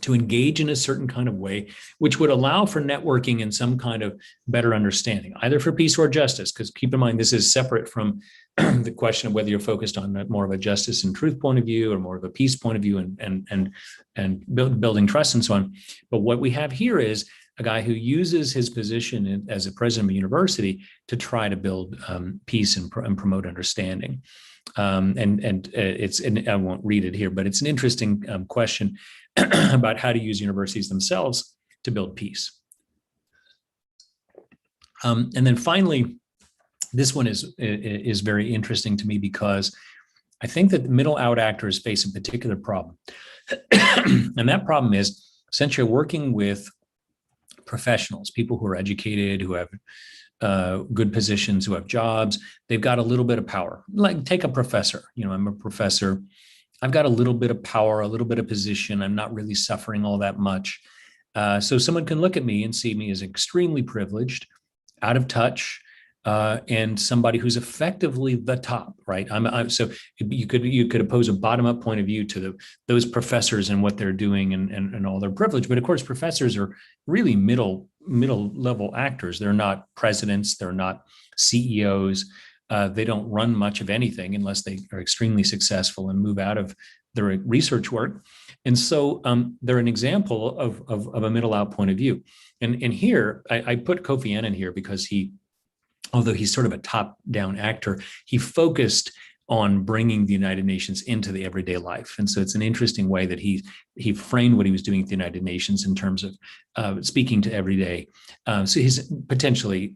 to engage in a certain kind of way, which would allow for networking and some kind of better understanding, either for peace or justice. Because keep in mind, this is separate from the question of whether you're focused on more of a justice and truth point of view or more of a peace point of view and building trust and so on. But what we have here is a guy who uses his position as a president of a university to try to build peace and promote understanding. And I won't read it here, but it's an interesting question about how to use universities themselves to build peace. And then finally, this one is very interesting to me because I think that the middle out actors face a particular problem. And that problem is essentially working with professionals, people who are educated, who have good positions, who have jobs. They've got a little bit of power. Like take a professor. I'm a professor. I've got a little bit of power, a little bit of position. I'm not really suffering all that much. So someone can look at me and see me as extremely privileged, out of touch, and somebody who's effectively the top, right? So you could oppose a bottom-up point of view to those professors and what they're doing and all their privilege. But of course, professors are really middle level actors. They're not presidents. They're not CEOs. They don't run much of anything unless they are extremely successful and move out of their research work. And so they're an example of a middle out point of view. And here, I put Kofi Annan here because although he's sort of a top-down actor, he focused on bringing the United Nations into the everyday life. And so it's an interesting way that he framed what he was doing at the United Nations in terms of speaking to everyday. So he's potentially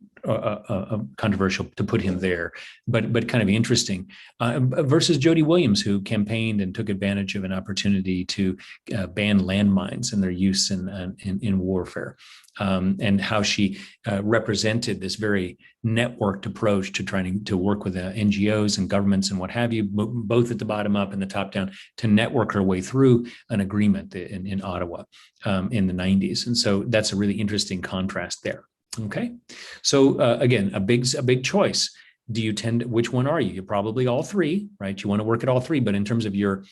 controversial to put him there, but kind of interesting. Versus Jody Williams, who campaigned and took advantage of an opportunity to ban landmines and their use in warfare. And how she represented this very networked approach to trying to work with NGOs and governments and what have you, both at the bottom up and the top down, to network her way through an agreement in Ottawa in the 90s. And so that's a really interesting contrast there. Okay, so again, a big choice. Which one are you? You're probably all three, right? You want to work at all three, but in terms of your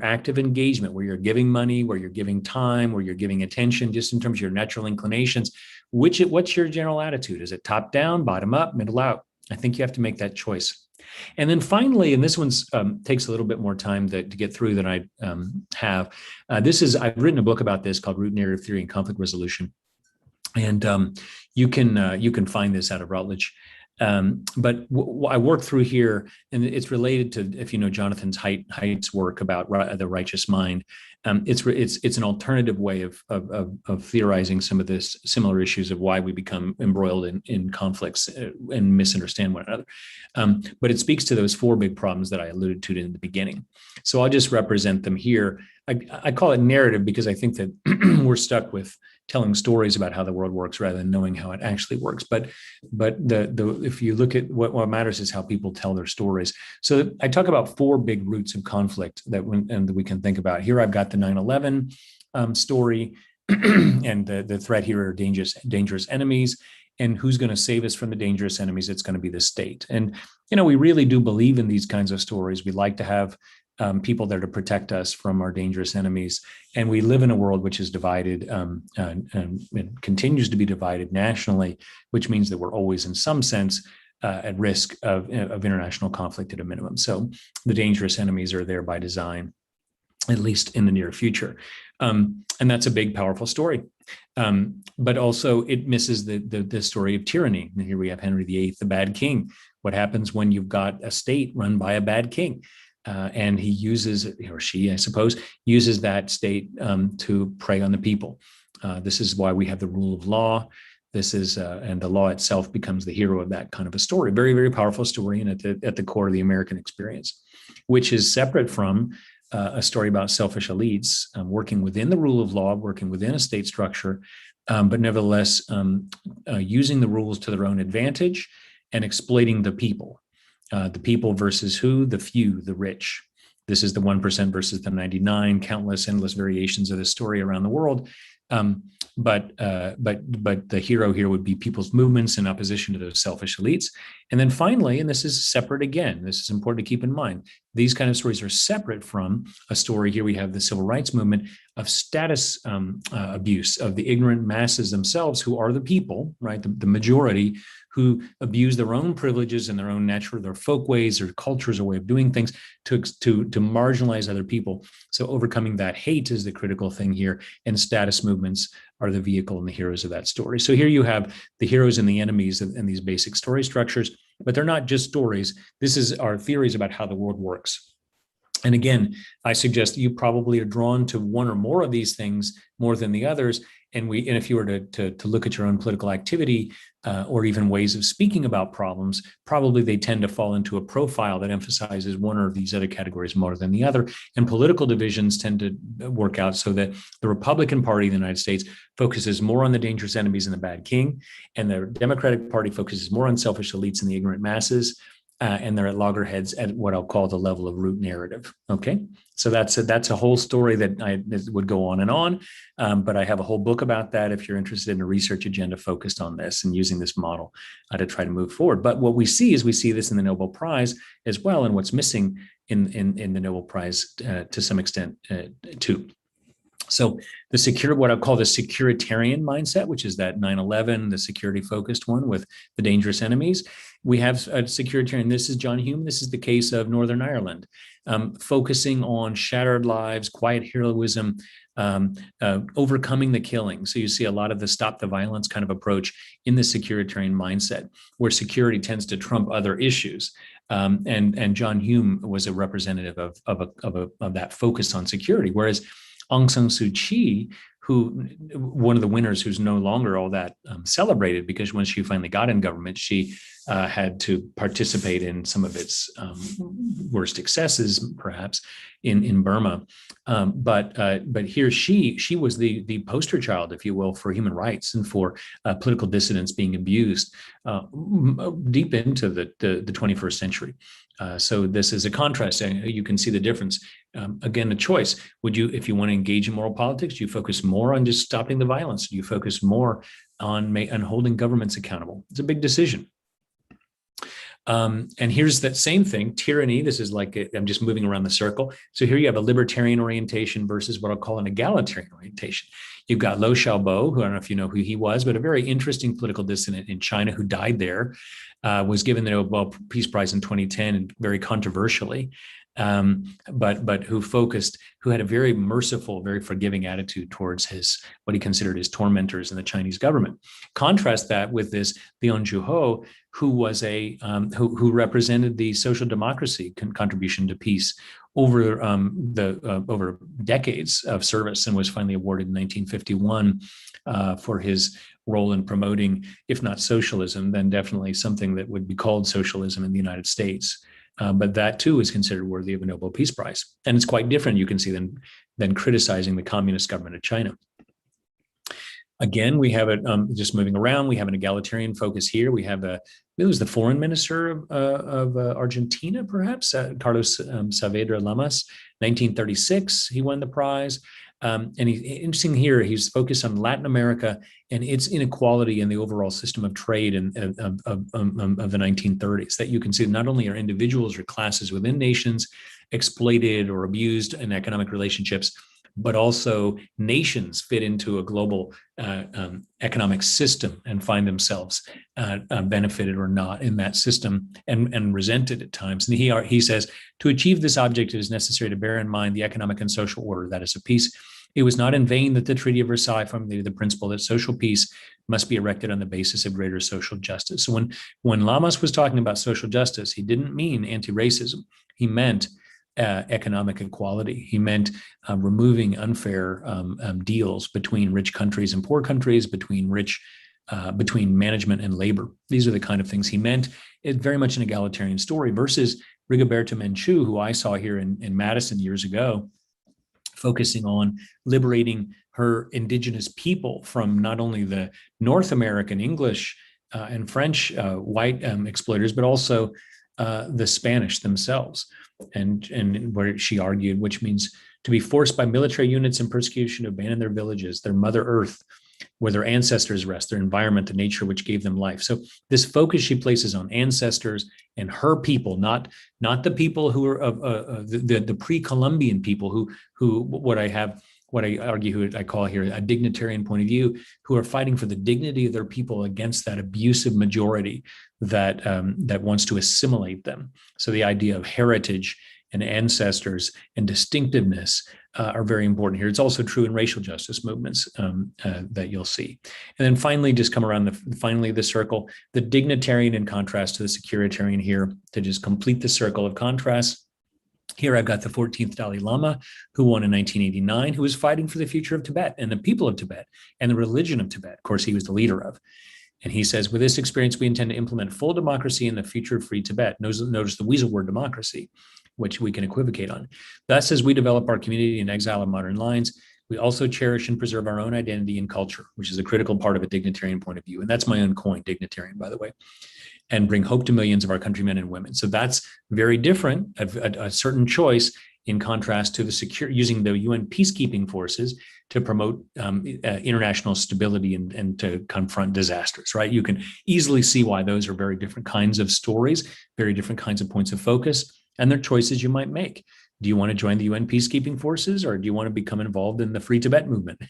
active engagement, where you're giving money, where you're giving time, where you're giving attention, just in terms of your natural inclinations, what's your general attitude? Is it top down, bottom up, middle out? I think you have to make that choice. And then finally, and this one's takes a little bit more time to get through than I have. I've written a book about this called Root Narrative Theory and Conflict Resolution. And you can find this out of Routledge. But I work through here, and it's related to, if you know Jonathan Haidt's work about the righteous mind. It's an alternative way of theorizing some of this similar issues of why we become embroiled in conflicts and misunderstand one another. But it speaks to those four big problems that I alluded to in the beginning. So I'll just represent them here. I call it narrative because I think that we're stuck with telling stories about how the world works rather than knowing how it actually works. But if you look at what matters is how people tell their stories. So I talk about four big roots of conflict that we can think about. Here I've got the 9/11 story, and the threat here are dangerous enemies. And who's going to save us from the dangerous enemies? It's going to be the state. And we really do believe in these kinds of stories. We like to have people there to protect us from our dangerous enemies. And we live in a world which is divided and continues to be divided nationally, which means that we're always, in some sense, at risk of international conflict at a minimum. So the dangerous enemies are there by design, at least in the near future. And that's a big, powerful story. But also it misses the story of tyranny. And here we have Henry VIII, the bad king. What happens when you've got a state run by a bad king? And he uses, or she, I suppose, uses that state to prey on the people. This is why we have the rule of law. This is, and the law itself becomes the hero of that kind of a story. Very, very powerful story, and at the core of the American experience, which is separate from a story about selfish elites working within the rule of law, working within a state structure, but nevertheless using the rules to their own advantage and exploiting the people. The people versus who? The few, the rich. This is the 1% versus the 99, countless, endless variations of this story around the world. But the hero here would be people's movements in opposition to those selfish elites. And then finally, and this is separate again, this is important to keep in mind, these kind of stories are separate from a story. Here we have the civil rights movement status abuse of the ignorant masses themselves, who are the people, right? The majority, who abuse their own privileges and their own natural, their folk ways, their cultures, or way of doing things to marginalize other people. So overcoming that hate is the critical thing here, and status movements are the vehicle and the heroes of that story. So here you have the heroes and the enemies and these basic story structures, but they're not just stories. This is our theories about how the world works. And again, I suggest you probably are drawn to one or more of these things more than the others. And if you were to look at your own political activity or even ways of speaking about problems, probably they tend to fall into a profile that emphasizes one or these other categories more than the other. And political divisions tend to work out so that the Republican Party in the United States focuses more on the dangerous enemies and the bad king, and the Democratic Party focuses more on selfish elites and the ignorant masses. And they're at loggerheads at what I'll call the level of root narrative. Okay, so that's a whole story that would go on and on, but I have a whole book about that if you're interested in a research agenda focused on this and using this model to try to move forward. But what we see this in the Nobel Prize as well, and what's missing in the Nobel Prize to some extent too. So what I call the securitarian mindset, which is that 9/11, the security focused one with the dangerous enemies. We have a securitarian. This is John Hume. This is the case of Northern Ireland, focusing on shattered lives, quiet heroism, overcoming the killing. So you see a lot of the stop the violence kind of approach in the securitarian mindset, where security tends to trump other issues. And John Hume was a representative of that focus on security, whereas Aung San Suu Kyi, one of the winners who's no longer all that celebrated, because when she finally got in government, she had to participate in some of its worst excesses, perhaps, in Burma. But here she was the poster child, if you will, for human rights and for political dissidents being abused deep into the 21st century. So this is a contrast, and you can see the difference. Again, a choice. Would you, if you want to engage in moral politics, do you focus more on just stopping the violence? Do you focus more on holding governments accountable? It's a big decision. And here's that same thing, tyranny. This is like, I'm just moving around the circle. So here you have a libertarian orientation versus what I'll call an egalitarian orientation. You've got Liu Xiaobo, who I don't know if you know who he was, but a very interesting political dissident in China who died there, was given the Nobel Peace Prize in 2010, and very controversially, but who had a very merciful, very forgiving attitude towards what he considered his tormentors in the Chinese government. Contrast that with this Liang Zhuho, who was who represented the social democracy contribution to peace over over decades of service, and was finally awarded in 1951 for his role in promoting, if not socialism, then definitely something that would be called socialism in the United States. But that too is considered worthy of a Nobel Peace Prize, and it's quite different, you can see, than criticizing the communist government of China. Again, we have it just moving around. We have an egalitarian focus here. We have it was the foreign minister of Argentina, perhaps, Carlos Saavedra Lamas, 1936. He won the prize. And interesting here, he's focused on Latin America and its inequality in the overall system of trade of the 1930s. That you can see not only are individuals or classes within nations exploited or abused in economic relationships, but also nations fit into a global economic system and find themselves benefited or not in that system, and resented at times. And he says, to achieve this object, it is necessary to bear in mind the economic and social order that is of peace. It was not in vain that the Treaty of Versailles formulated the principle that social peace must be erected on the basis of greater social justice. So when Lamas was talking about social justice, he didn't mean anti-racism. He meant economic equality. He meant removing unfair deals between rich countries and poor countries, between management and labor. These are the kind of things he meant. It's very much an egalitarian story versus Rigoberta Menchú, who I saw here in Madison years ago, focusing on liberating her indigenous people from not only the North American English and French white exploiters, but also the Spanish themselves. And where she argued, which means to be forced by military units and persecution to abandon their villages, their Mother Earth, where their ancestors rest, their environment, the nature which gave them life. So this focus she places on ancestors and her people, not the people who are of the pre-Columbian people who what I have what I argue, who I call here a dignitarian point of view, who are fighting for the dignity of their people against that abusive majority that that wants to assimilate them. So the idea of heritage and ancestors and distinctiveness are very important here. It's also true in racial justice movements that you'll see. And then finally, just come around the circle, the dignitarian in contrast to the securitarian here, to just complete the circle of contrast. Here I've got the 14th Dalai Lama, who won in 1989, who was fighting for the future of Tibet and the people of Tibet and the religion of Tibet. Of course, he was the leader of. And he says, with this experience, we intend to implement full democracy in the future of free Tibet. Notice the weasel word democracy, which we can equivocate on. Thus, as we develop our community in exile of modern lines, we also cherish and preserve our own identity and culture, which is a critical part of a dignitarian point of view. And that's my own coin, dignitarian, by the way, and bring hope to millions of our countrymen and women. So that's very different, a certain choice in contrast to the using the UN peacekeeping forces to promote international stability and to confront disasters, right? You can easily see why those are very different kinds of stories, very different kinds of points of focus, and they're choices you might make. Do you want to join the UN peacekeeping forces, or do you want to become involved in the Free Tibet movement?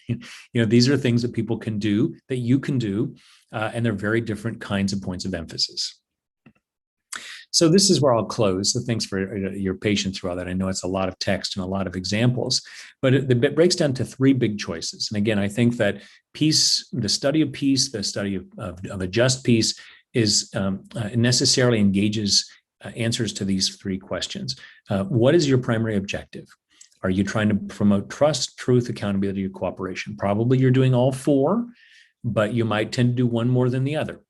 These are things that people can do, that you can do, and they're very different kinds of points of emphasis. So this is where I'll close. So thanks for your patience through all that. I know it's a lot of text and a lot of examples, but it breaks down to three big choices. And again, I think that peace, the study of peace, the study of a just peace is necessarily engages answers to these three questions. What is your primary objective? Are you trying to promote trust, truth, accountability, or cooperation? Probably you're doing all four, but you might tend to do one more than the other.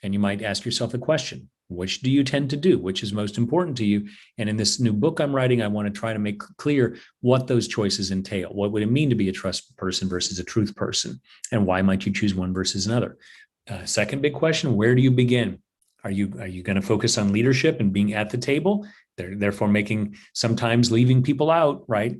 And you might ask yourself a question: which do you tend to do? Which is most important to you? And in this new book I'm writing, I want to try to make clear what those choices entail. What would it mean to be a trust person versus a truth person? And why might you choose one versus another? Second big question: where do you begin? Are you going to focus on leadership and being at the table, therefore sometimes leaving people out, right?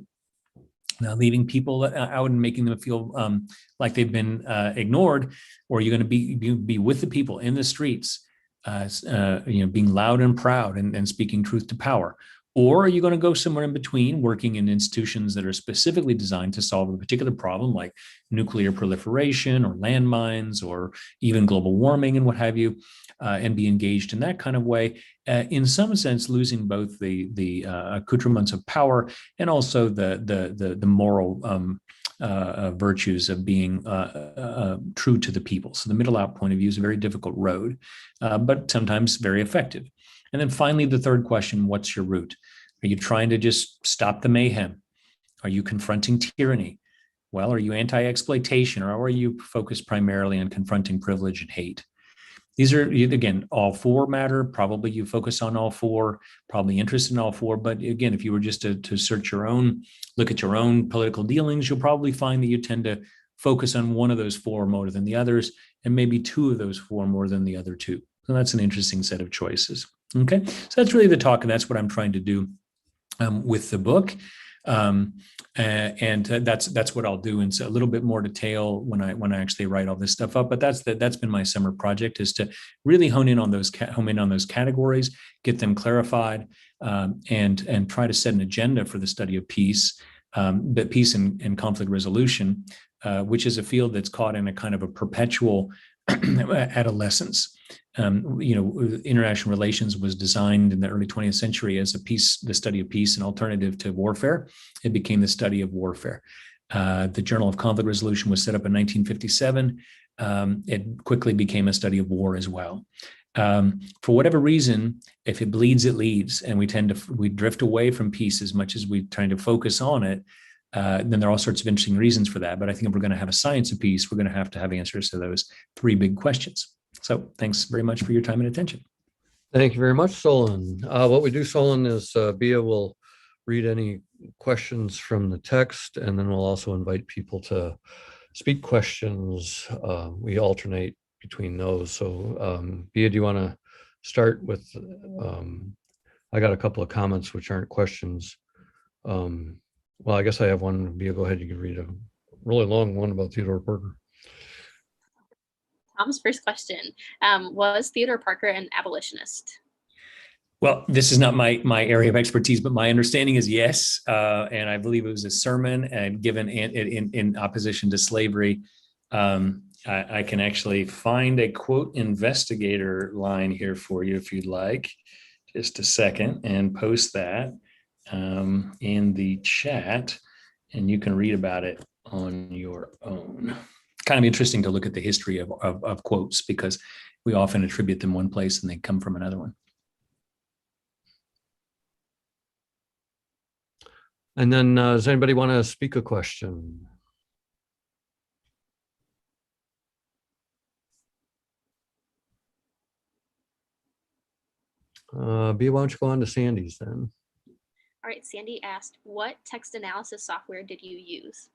Leaving people out and making them feel like they've been ignored? Or are you going to be with the people in the streets, being loud and proud and speaking truth to power? Or are you going to go somewhere in between, working in institutions that are specifically designed to solve a particular problem, like nuclear proliferation or landmines or even global warming and what have you, and be engaged in that kind of way, in some sense losing both the accoutrements of power and also the moral virtues of being true to the people. So the middle out point of view is a very difficult road, but sometimes very effective. And then finally, the third question: what's your root? Are you trying to just stop the mayhem? Are you confronting tyranny? Well, are you anti-exploitation, or are you focused primarily on confronting privilege and hate? These are, again, all four matter. Probably you focus on all four, probably interested in all four. But again, if you were just to search look at your own political dealings, you'll probably find that you tend to focus on one of those four more than the others, and maybe two of those four more than the other two. So that's an interesting set of choices. Okay, so that's really the talk, and that's what I'm trying to do with the book. And that's what I'll do in a little bit more detail when I actually write all this stuff up. But that's been my summer project, is to really hone in on those categories, get them clarified, and try to set an agenda for the study of peace, but peace and conflict resolution, which is a field that's caught in a kind of a perpetual adolescence. International relations was designed in the early 20th century as the study of peace, an alternative to warfare. It became the study of warfare. The Journal of Conflict Resolution was set up in 1957. It quickly became a study of war as well. For whatever reason, if it bleeds, it leads, and we drift away from peace as much as we're trying to focus on it. Then there are all sorts of interesting reasons for that. But I think if we're going to have a science of peace, we're going to have answers to those three big questions. So thanks very much for your time and attention. Thank you very much, Solon. What we do, Solon, is Bia will read any questions from the text, and then we'll also invite people to speak questions. We alternate between those. So Bia, do you want to start with, I got a couple of comments which aren't questions. Well, I guess I have one. Bia, go ahead. You can read a really long one about Theodore Parker. Tom's first question: was Theodore Parker an abolitionist? Well, this is not my area of expertise, but my understanding is yes, and I believe it was a sermon and given in opposition to slavery. I can actually find a quote investigator line here for you if you'd like, just a second, and post that in the chat, and you can read about it on your own. Kind of interesting to look at the history of quotes, because we often attribute them one place and they come from another one. And then does anybody want to speak a question? B, why don't you go on to Sandy's then? All right, Sandy asked, what text analysis software did you use?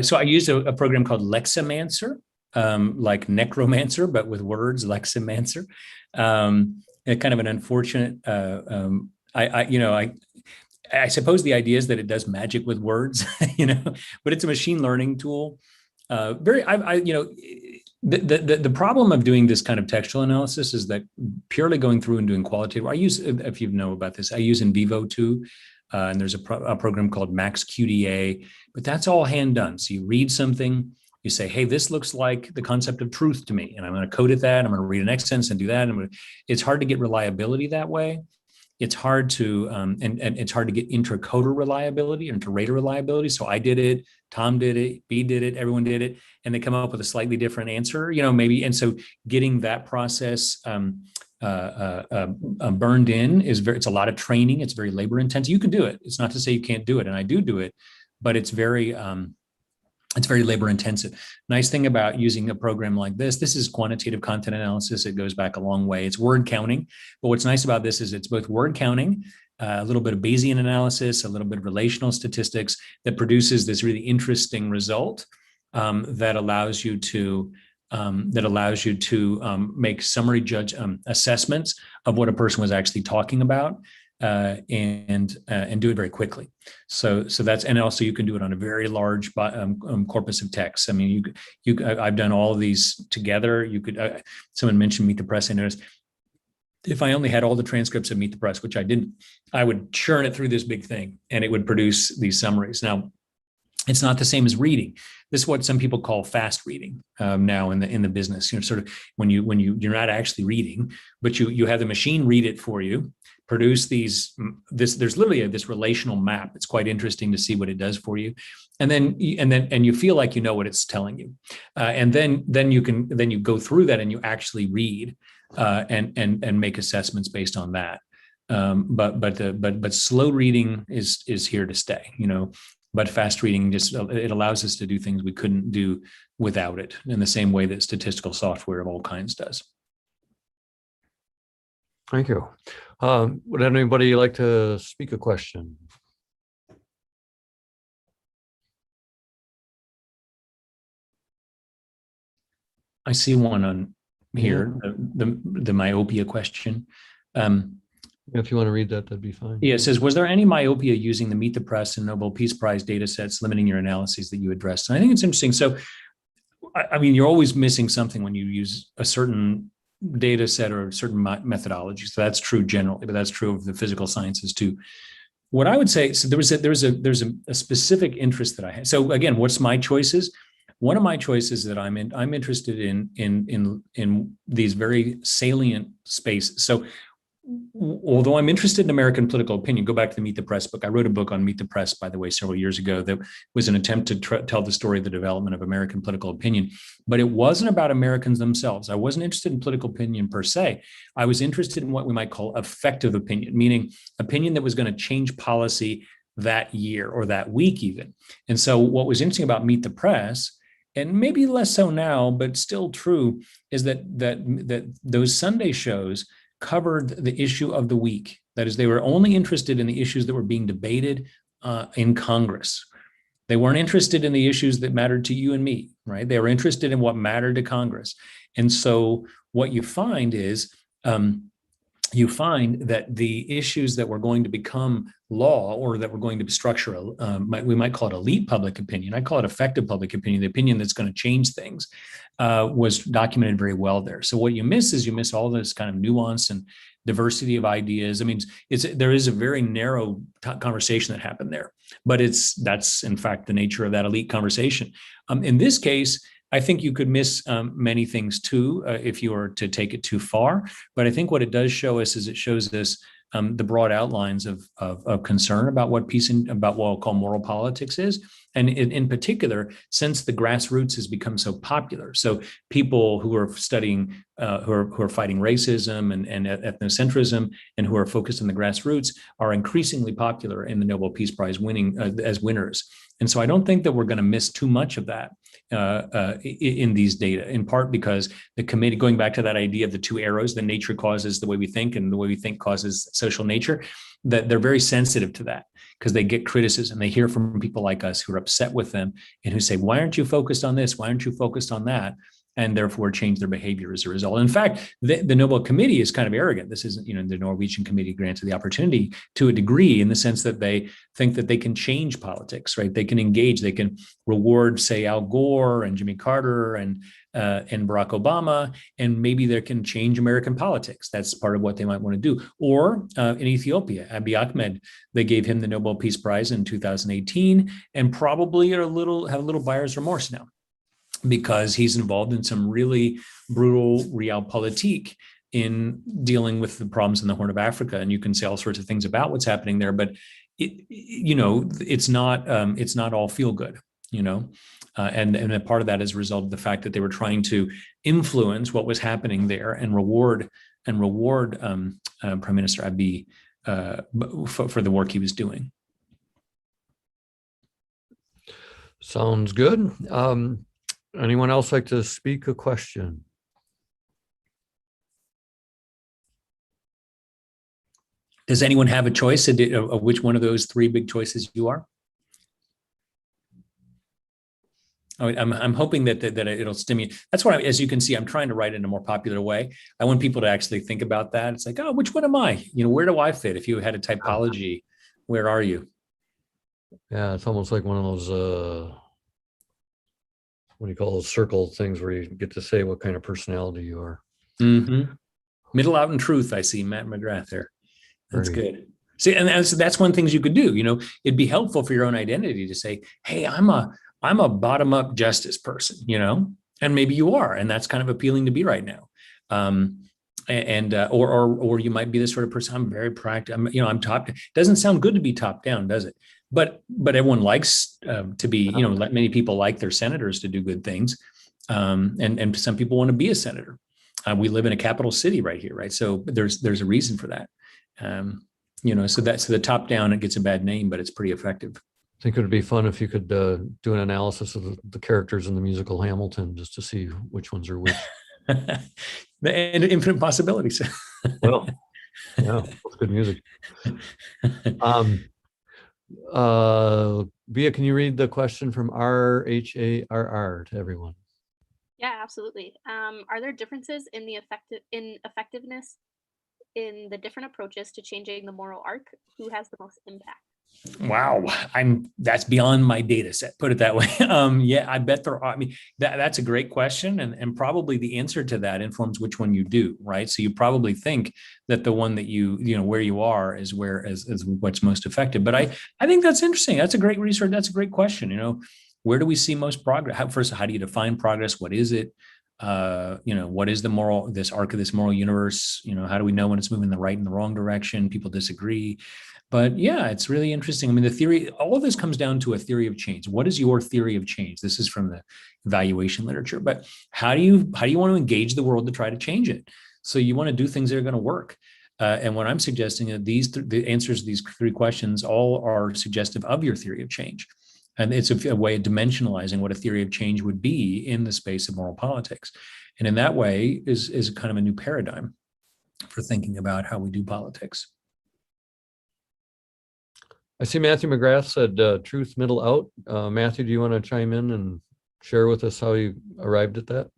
So I used a program called Leximancer, like necromancer, but with words, Leximancer. And kind of an unfortunate, I suppose the idea is that it does magic with words, but it's a machine learning tool. The problem of doing this kind of textual analysis is that purely going through and doing qualitative, I use, if you know about this, I use in vivo too. And there's a program called MaxQDA, but that's all hand done. So you read something, you say, hey, this looks like the concept of truth to me, and I'm going to code it that, I'm going to read an next sentence and do that. It's hard to get reliability that way. It's hard to, and it's hard to get intra-coder reliability, inter-rater reliability. So I did it, Tom did it, B did it, everyone did it, and they come up with a slightly different answer, maybe. And so getting that process burned in it's a lot of training. It's very labor intensive. You can do it. It's not to say you can't do it, and I do it, but it's very labor intensive. Nice thing about using a program like this is quantitative content analysis. It goes back a long way. It's word counting, but what's nice about this is it's both word counting, a little bit of Bayesian analysis, a little bit of relational statistics that produces this really interesting result that allows you to make summary judge assessments of what a person was actually talking about, and do it very quickly. So that's, and also you can do it on a very large corpus of text. I mean, I've done all of these together. You could, someone mentioned Meet the Press. I noticed if I only had all the transcripts of Meet the Press, which I didn't, I would churn it through this big thing and it would produce these summaries. Now, it's not the same as reading. This is what some people call fast reading now in the business. Sort of when you're not actually reading, but you have the machine read it for you, produce there's literally this relational map. It's quite interesting to see what it does for you, and then you feel like you know what it's telling you, and then you go through that and you actually read and make assessments based on that. But slow reading is here to stay. But fast reading it allows us to do things we couldn't do without it, in the same way that statistical software of all kinds does. Thank you. Would anybody like to speak a question? I see one on here, the myopia question. If you want to read that, that'd be fine. Yeah, it says, was there any myopia using the Meet the Press and Nobel Peace Prize data sets limiting your analyses that you addressed? And I think it's interesting. So, I mean, you're always missing something when you use a certain data set or a certain methodology. So that's true generally, but that's true of the physical sciences too. What I would say, so there's a specific interest that I had. So again, what's my choices? One of my choices that I'm interested in these very salient spaces. So although I'm interested in American political opinion, go back to the Meet the Press book. I wrote a book on Meet the Press, by the way, several years ago that was an attempt to tell the story of the development of American political opinion. But it wasn't about Americans themselves. I wasn't interested in political opinion per se. I was interested in what we might call effective opinion, meaning opinion that was going to change policy that year or that week even. And so what was interesting about Meet the Press, and maybe less so now, but still true, is that those Sunday shows covered the issue of the week. That is, they were only interested in the issues that were being debated in Congress. They weren't interested in the issues that mattered to you and me, right? They were interested in what mattered to Congress. And so what you find is you find that the issues that were going to become law, or that were going to structure, we might call it elite public opinion. I call it effective public opinion, the opinion that's going to change things, was documented very well there. So what you miss is you miss all this kind of nuance and diversity of ideas. I mean, there is a very narrow conversation that happened there, but that's in fact the nature of that elite conversation. In this case, I think you could miss many things too if you were to take it too far. But I think what it does show us is it shows us the broad outlines of concern about what peace and about what I'll call moral politics is. And in particular, since the grassroots has become so popular, so people who are studying, who are fighting racism and ethnocentrism, and who are focused on the grassroots, are increasingly popular in the Nobel Peace Prize winning as winners. And so I don't think that we're going to miss too much of that in these data, in part because the committee, going back to that idea of the two arrows, the nature causes the way we think and the way we think causes social nature, that they're very sensitive to that because they get criticism. They hear from people like us who are upset with them and who say, why aren't you focused on this? Why aren't you focused on that? And therefore change their behavior as a result. In fact, the Nobel Committee is kind of arrogant. This isn't, the Norwegian committee granted the opportunity to a degree, in the sense that they think that they can change politics, right? They can engage, they can reward, say, Al Gore and Jimmy Carter and Barack Obama, and maybe they can change American politics. That's part of what they might want to do. Or in Ethiopia, Abiy Ahmed, they gave him the Nobel Peace Prize in 2018, and probably have a little buyer's remorse now, because he's involved in some really brutal realpolitik in dealing with the problems in the Horn of Africa. And you can say all sorts of things about what's happening there, but it's not all feel good, and a part of that is a result of the fact that they were trying to influence what was happening there and reward Prime Minister Abiy for the work he was doing. Sounds good. Anyone else like to speak a question? Does anyone have a choice of which one of those three big choices you are? I'm hoping that it'll stimulate. That's why, as you can see, I'm trying to write in a more popular way. I want people to actually think about that. It's like, oh, which one am I? Where do I fit? If you had a typology, where are you? Yeah, it's almost like one of those what do you call those circle things where you get to say what kind of personality you are. Mm-hmm. Middle out in truth. I see Matt McGrath there. That's good. See, and that's one of the things you could do. It'd be helpful for your own identity to say, hey, I'm a bottom up justice person, and maybe you are, and that's kind of appealing to be right now. Or you might be the sort of person, I'm very practical. I'm top. Doesn't sound good to be top down, does it? But everyone likes to be, many people like their senators to do good things. And some people want to be a senator. We live in a capital city right here, right? So there's a reason for that. So the top down, it gets a bad name, but it's pretty effective. I think it would be fun if you could do an analysis of the characters in the musical Hamilton, just to see which ones are which. The infinite possibilities. Well, yeah, that's good music. Bia, can you read the question from RHARR to everyone? Yeah, absolutely. Are there differences in the effectiveness in the different approaches to changing the moral arc? Who has the most impact? Wow, that's beyond my data set, put it that way. Yeah, I bet there are. I mean, that's a great question, and probably the answer to that informs which one you do, right? So you probably think that the one that where you are is what's most effective. But I think that's interesting. That's a great research. That's a great question. Where do we see most progress? How do you define progress? What is it? What is this arc of this moral universe? How do we know when it's moving in the right and the wrong direction? People disagree. But yeah, it's really interesting. I mean, the theory, all of this comes down to a theory of change. What is your theory of change? This is from the evaluation literature. But how do you want to engage the world to try to change it? So you want to do things that are going to work. And what I'm suggesting is the answers to these three questions all are suggestive of your theory of change. And it's a way of dimensionalizing what a theory of change would be in the space of moral politics. And in that way is kind of a new paradigm for thinking about how we do politics. I see Matthew McGrath said truth middle out. Matthew, do you want to chime in and share with us how you arrived at that?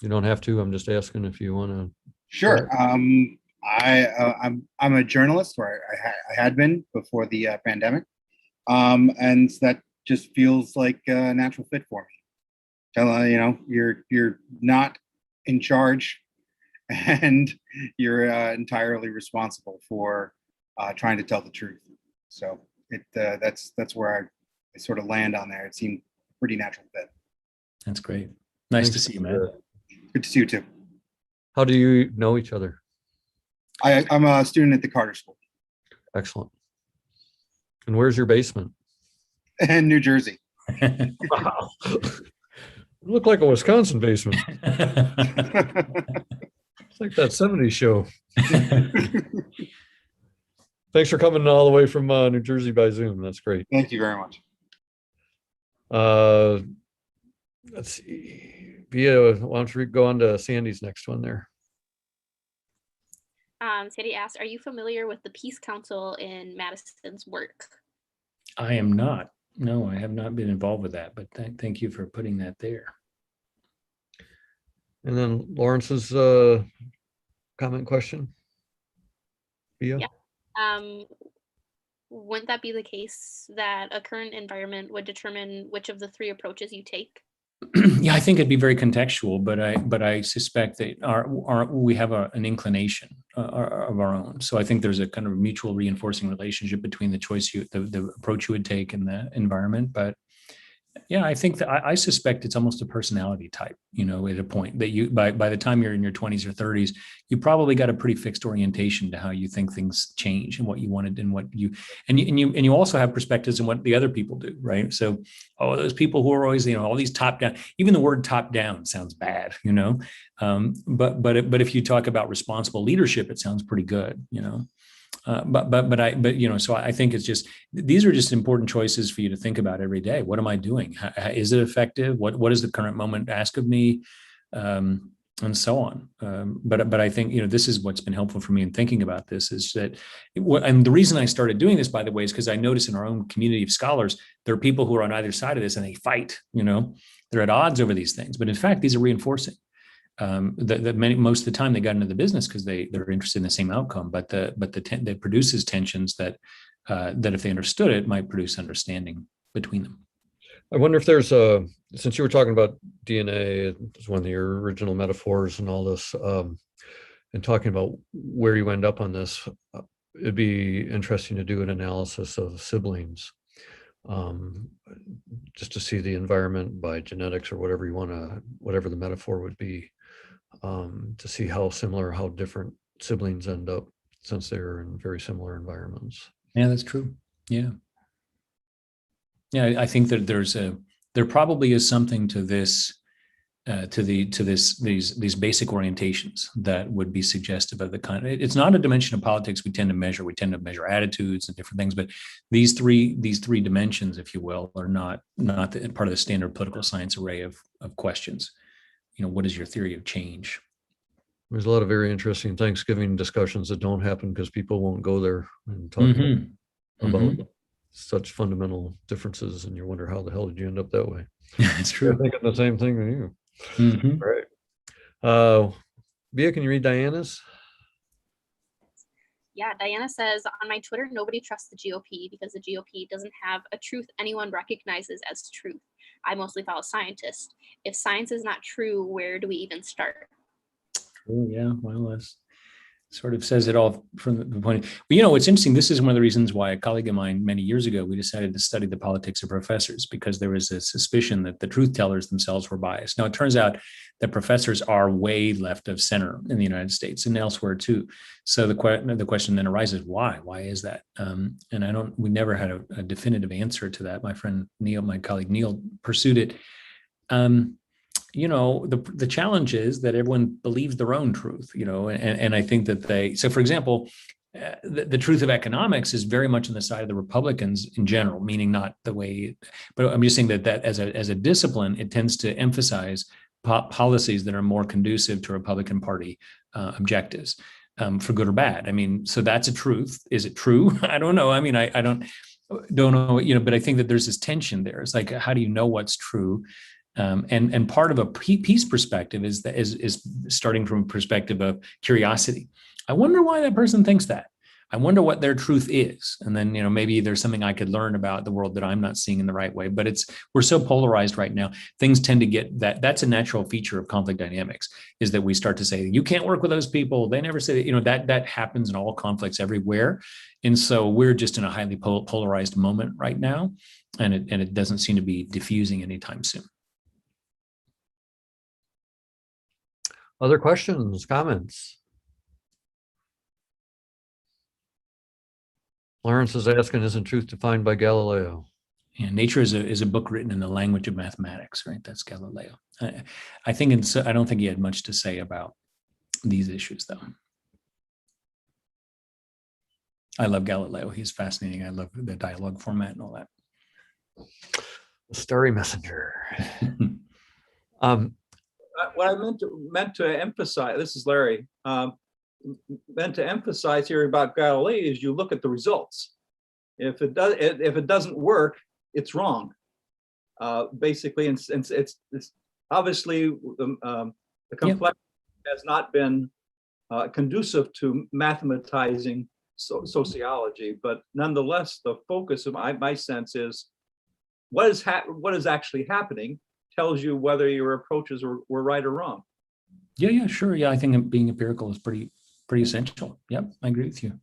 You don't have to. I'm just asking if you want to Sure. I'm a journalist, or I had been before the pandemic, and that just feels like a natural fit for me. You're not in charge, and you're entirely responsible for trying to tell the truth. So that's where I sort of land on there. It seemed a pretty natural fit. That's great. Nice Thanks to see you, for man. that. Good to see you too. How do you know each other? I'm a student at the Carter School Excellent. And where's your basement? in New Jersey. Wow. Look like a Wisconsin basement. It's like that 70s show. Thanks for coming all the way from New Jersey by Zoom. That's great. Thank you very much. Let's see. Via, why don't you go on to Sandy's next one there? Sandy asked, are you familiar with the Peace Council in Madison's work? I am not. No, I have not been involved with that, but thank you for putting that there. And then Lawrence's comment question. Via? Yeah. Wouldn't that be the case that a current environment would determine which of the three approaches you take? Yeah, I think it'd be very contextual, but I suspect that we have an inclination of our own. So I think there's a kind of mutual reinforcing relationship between the choice the approach you would take in the environment. But yeah, I think that I suspect it's almost a personality type, at a point that you, by the time you're in your 20s or 30s, you probably got a pretty fixed orientation to how you think things change and what you wanted and what and you also have perspectives on what the other people do, right? So, those people who are always, all these top down, even the word top down sounds bad, but if you talk about responsible leadership, it sounds pretty good, so I think it's just, these are just important choices for you to think about every day. What am I doing? Is it effective? What does the current moment ask of me? And so on. But I think, this is what's been helpful for me in thinking about this is that, and the reason I started doing this, by the way, is because I notice in our own community of scholars, there are people who are on either side of this and they fight, they're at odds over these things. But in fact, these are reinforcing. Most of the time they got into the business because they're interested in the same outcome, but that produces tensions that if they understood it might produce understanding between them. I wonder if there's since you were talking about DNA, it was one of your original metaphors and all this, and talking about where you end up on this, it'd be interesting to do an analysis of siblings, just to see the environment by genetics or whatever the metaphor would be. To see how similar, how different siblings end up since they're in very similar environments. Yeah, that's true. Yeah. Yeah, I think that there probably is something to this, these basic orientations that would be suggestive of the kind. It's not a dimension of politics we tend to measure. We tend to measure attitudes and different things, but these three dimensions, if you will, are not part of the standard political science array of questions. What is your theory of change? There's a lot of very interesting Thanksgiving discussions that don't happen because people won't go there and talk about such fundamental differences, and you wonder how the hell did you end up that way? Yeah, it's true. I'm thinking the same thing than you. All right. Bia, can you read Diana's? Yeah, Diana says, on my Twitter, nobody trusts the GOP because the GOP doesn't have a truth anyone recognizes as truth. I mostly follow scientists. If science is not true, where do we even start? Oh, yeah, well, that's sort of says it all from the point. But what's interesting, this is one of the reasons why a colleague of mine many years ago, we decided to study the politics of professors, because there was a suspicion that the truth tellers themselves were biased. Now, it turns out that professors are way left of center in the United States and elsewhere too. So the question then arises, why? Why is that? And we never had a definitive answer to that. My friend Neil, my colleague Neil, pursued it. The challenge is that everyone believes their own truth, and I think that so for example, the truth of economics is very much on the side of the Republicans in general, meaning not the way, but I'm just saying that as a discipline, it tends to emphasize policies that are more conducive to Republican Party objectives, for good or bad. I mean, so that's a truth. Is it true? I don't know. I mean, I don't know, but I think that there's this tension there. It's like, how do you know what's true? And part of a peace perspective is starting from a perspective of curiosity. I wonder why that person thinks that. I wonder what their truth is. And then, maybe there's something I could learn about the world that I'm not seeing in the right way. But we're so polarized right now. Things tend to get that's a natural feature of conflict dynamics, is that we start to say, you can't work with those people. They never say that happens in all conflicts everywhere. And so we're just in a highly polarized moment right now. And it doesn't seem to be diffusing anytime soon. Other questions, comments? Lawrence is asking, isn't truth defined by Galileo? Yeah, Nature is a book written in the language of mathematics, right? That's Galileo. I don't think he had much to say about these issues, though. I love Galileo. He's fascinating. I love the dialogue format and all that. The story messenger. What I meant to emphasize, this is Larry, meant to emphasize here about Galileo is you look at the results. If it doesn't work, it's wrong. Basically, and it's obviously the complexity has not been conducive to mathematizing sociology, but nonetheless, the focus of my sense is what is actually happening tells you whether your approaches were right or wrong. Yeah, sure. Yeah, I think being empirical is pretty essential. Yep, I agree with you.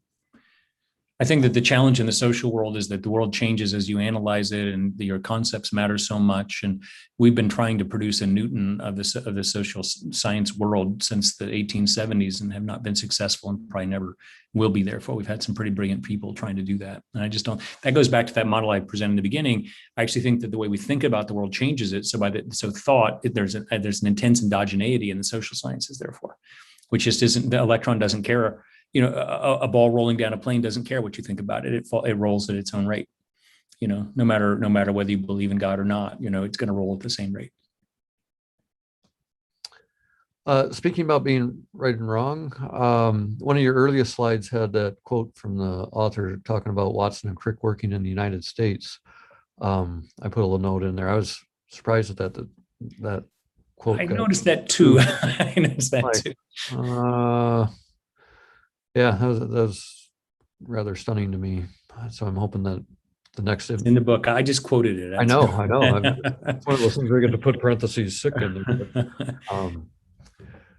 I think that the challenge in the social world is that the world changes as you analyze it, and your concepts matter so much. And we've been trying to produce a Newton of the social science world since the 1870s and have not been successful, and probably never will be. Therefore, we've had some pretty brilliant people trying to do that. And I just don't. That goes back to that model I presented in the beginning. I actually think that the way we think about the world changes it. So thought, there's an intense endogeneity in the social sciences. Therefore, which just isn't. The electron doesn't care. A ball rolling down a plane doesn't care what you think about it. It rolls at its own rate. No matter whether you believe in God or not, it's going to roll at the same rate. Speaking about being right and wrong, one of your earliest slides had that quote from the author talking about Watson and Crick working in the United States. I put a little note in there. I was surprised at that quote. I noticed that too. I noticed that too. Yeah, that was rather stunning to me. So I'm hoping that the next in the book, I just quoted it. I know. It's one of those things where you get to put parentheses sick in there.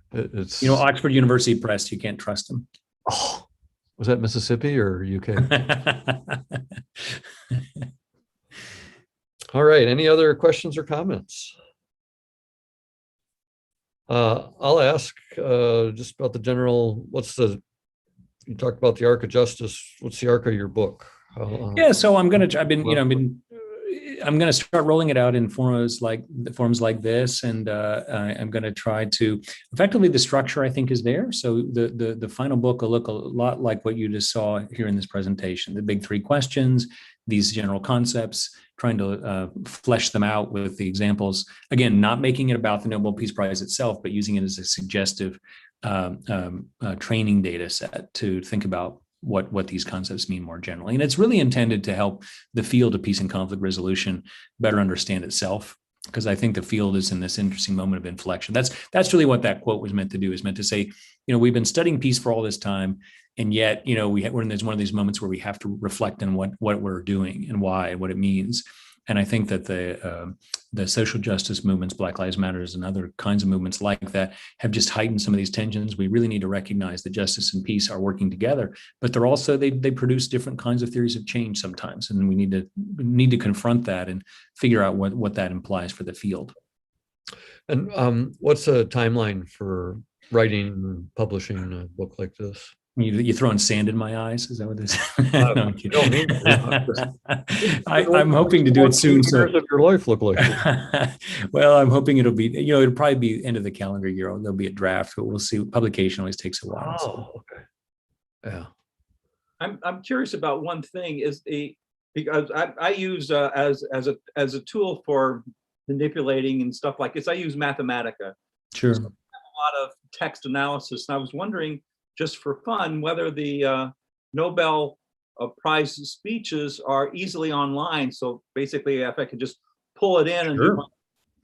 But, it's Oxford University Press. You can't trust them. Oh, was that Mississippi or UK? All right. Any other questions or comments? I'll ask just about the general. You talked about the arc of justice. What's the arc of your book? So I'm gonna start rolling it out in forums like this, and I'm gonna try to effectively. The structure I think is there. So the final book will look a lot like what you just saw here in this presentation. The big three questions, these general concepts, trying to flesh them out with the examples. Again, not making it about the Nobel Peace Prize itself, but using it as a suggestive training data set to think about what these concepts mean more generally. And it's really intended to help the field of peace and conflict resolution better understand itself, because I think the field is in this interesting moment of inflection. That's really what that quote was meant to do, is meant to say, we've been studying peace for all this time, and yet, we're in one of these moments where we have to reflect on what we're doing and why, what it means. And I think that the social justice movements, Black Lives Matter, and other kinds of movements like that have just heightened some of these tensions. We really need to recognize that justice and peace are working together, but they're also they produce different kinds of theories of change sometimes, and we need to confront that and figure out what that implies for the field. And what's a timeline for writing and publishing a book like this? You throwing sand in my eyes? Is that what this is? I'm hoping to do it soon. So what does your life look like? Well, I'm hoping it'll be, it'll probably be end of the calendar year. There'll be a draft, but we'll see. Publication always takes a while. Oh, okay. Yeah. I'm curious about one thing because I use as a tool for manipulating and stuff like this. I use Mathematica. Sure. So I have a lot of text analysis, and I was wondering, just for fun, whether the Nobel Prize speeches are easily online. So basically, if I could just pull it in and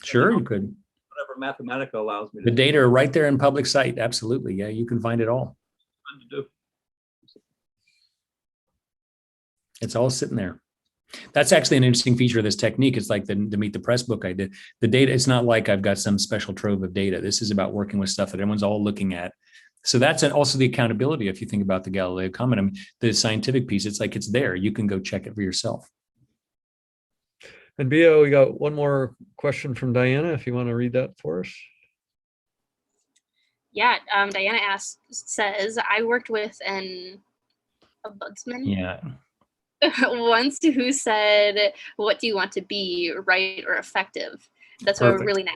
Sure, you could. Whatever Mathematica allows me The to data are right there in public site. Absolutely. Yeah, you can find it all. do. It's all sitting there. That's actually an interesting feature of this technique. It's like the Meet the Press book I did. The data, it's not like I've got some special trove of data. This is about working with stuff that everyone's all looking at. So that's also the accountability. If you think about the Galileo comment, I mean, the scientific piece, it's like it's there. You can go check it for yourself. And Bia, we got one more question from Diana, if you want to read that for us. Yeah, Diana says, I worked with an ombudsman Yeah. once who said, what do you want to be, right or effective? That's a Perfect. really nice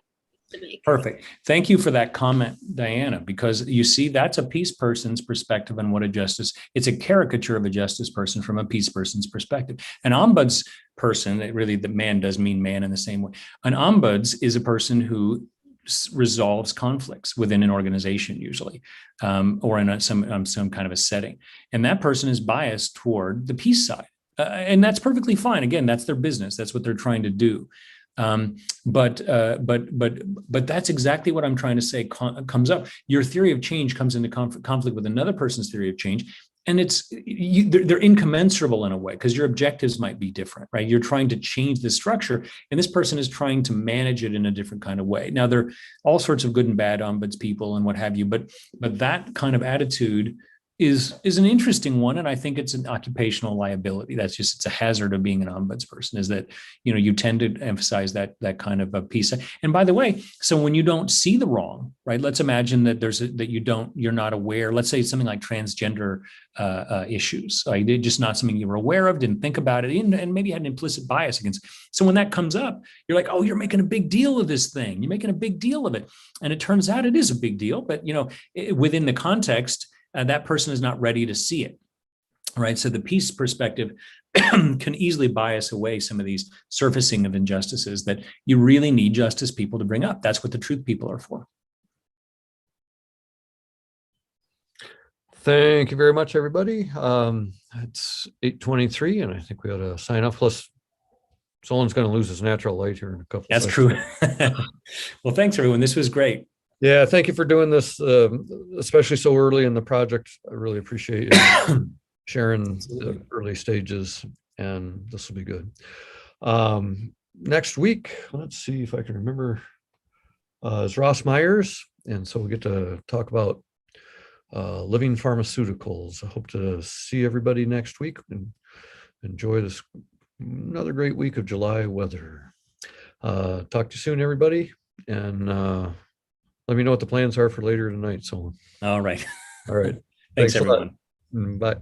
to make. Perfect. Thank you for that comment, Diana, because you see, that's a peace person's perspective on what a justice, it's a caricature of a justice person from a peace person's perspective. An ombuds person, really the man does mean man in the same way. An ombuds is a person who resolves conflicts within an organization usually, or in some kind of a setting. And that person is biased toward the peace side. And that's perfectly fine. Again, that's their business. That's what they're trying to do. But that's exactly what I'm trying to say comes up. Your theory of change comes into conflict with another person's theory of change. And they're incommensurable in a way because your objectives might be different, right? You're trying to change the structure and this person is trying to manage it in a different kind of way. Now, there are all sorts of good and bad ombuds people and what have you, but that kind of attitude is an interesting one. And I think it's an occupational liability. It's a hazard of being an ombuds person is that, you tend to emphasize that kind of a piece. And by the way, so when you don't see the wrong, right, let's imagine that you're not aware, let's say something like transgender issues, like just not something you were aware of, didn't think about it, and maybe had an implicit bias against. So when that comes up, you're like, oh, you're making a big deal of this thing. You're making a big deal of it. And it turns out it is a big deal, but within the context, that person is not ready to see it, right? So the peace perspective can easily bias away some of these surfacing of injustices that you really need justice people to bring up. That's what the truth people are for. Thank you very much, everybody. It's 8:23, and I think we ought to sign off. Plus, Solon's going to lose his natural light here in a couple. That's true. Well, thanks, everyone. This was great. Yeah, thank you for doing this, especially so early in the project. I really appreciate you sharing the early stages, and this will be good. Next week, let's see if I can remember, is Ross Myers, and so we get to talk about living pharmaceuticals. I hope to see everybody next week and enjoy this another great week of July weather. Talk to you soon, everybody, and let me know what the plans are for later tonight, Solon. All right. All right. Thanks everyone. Bye.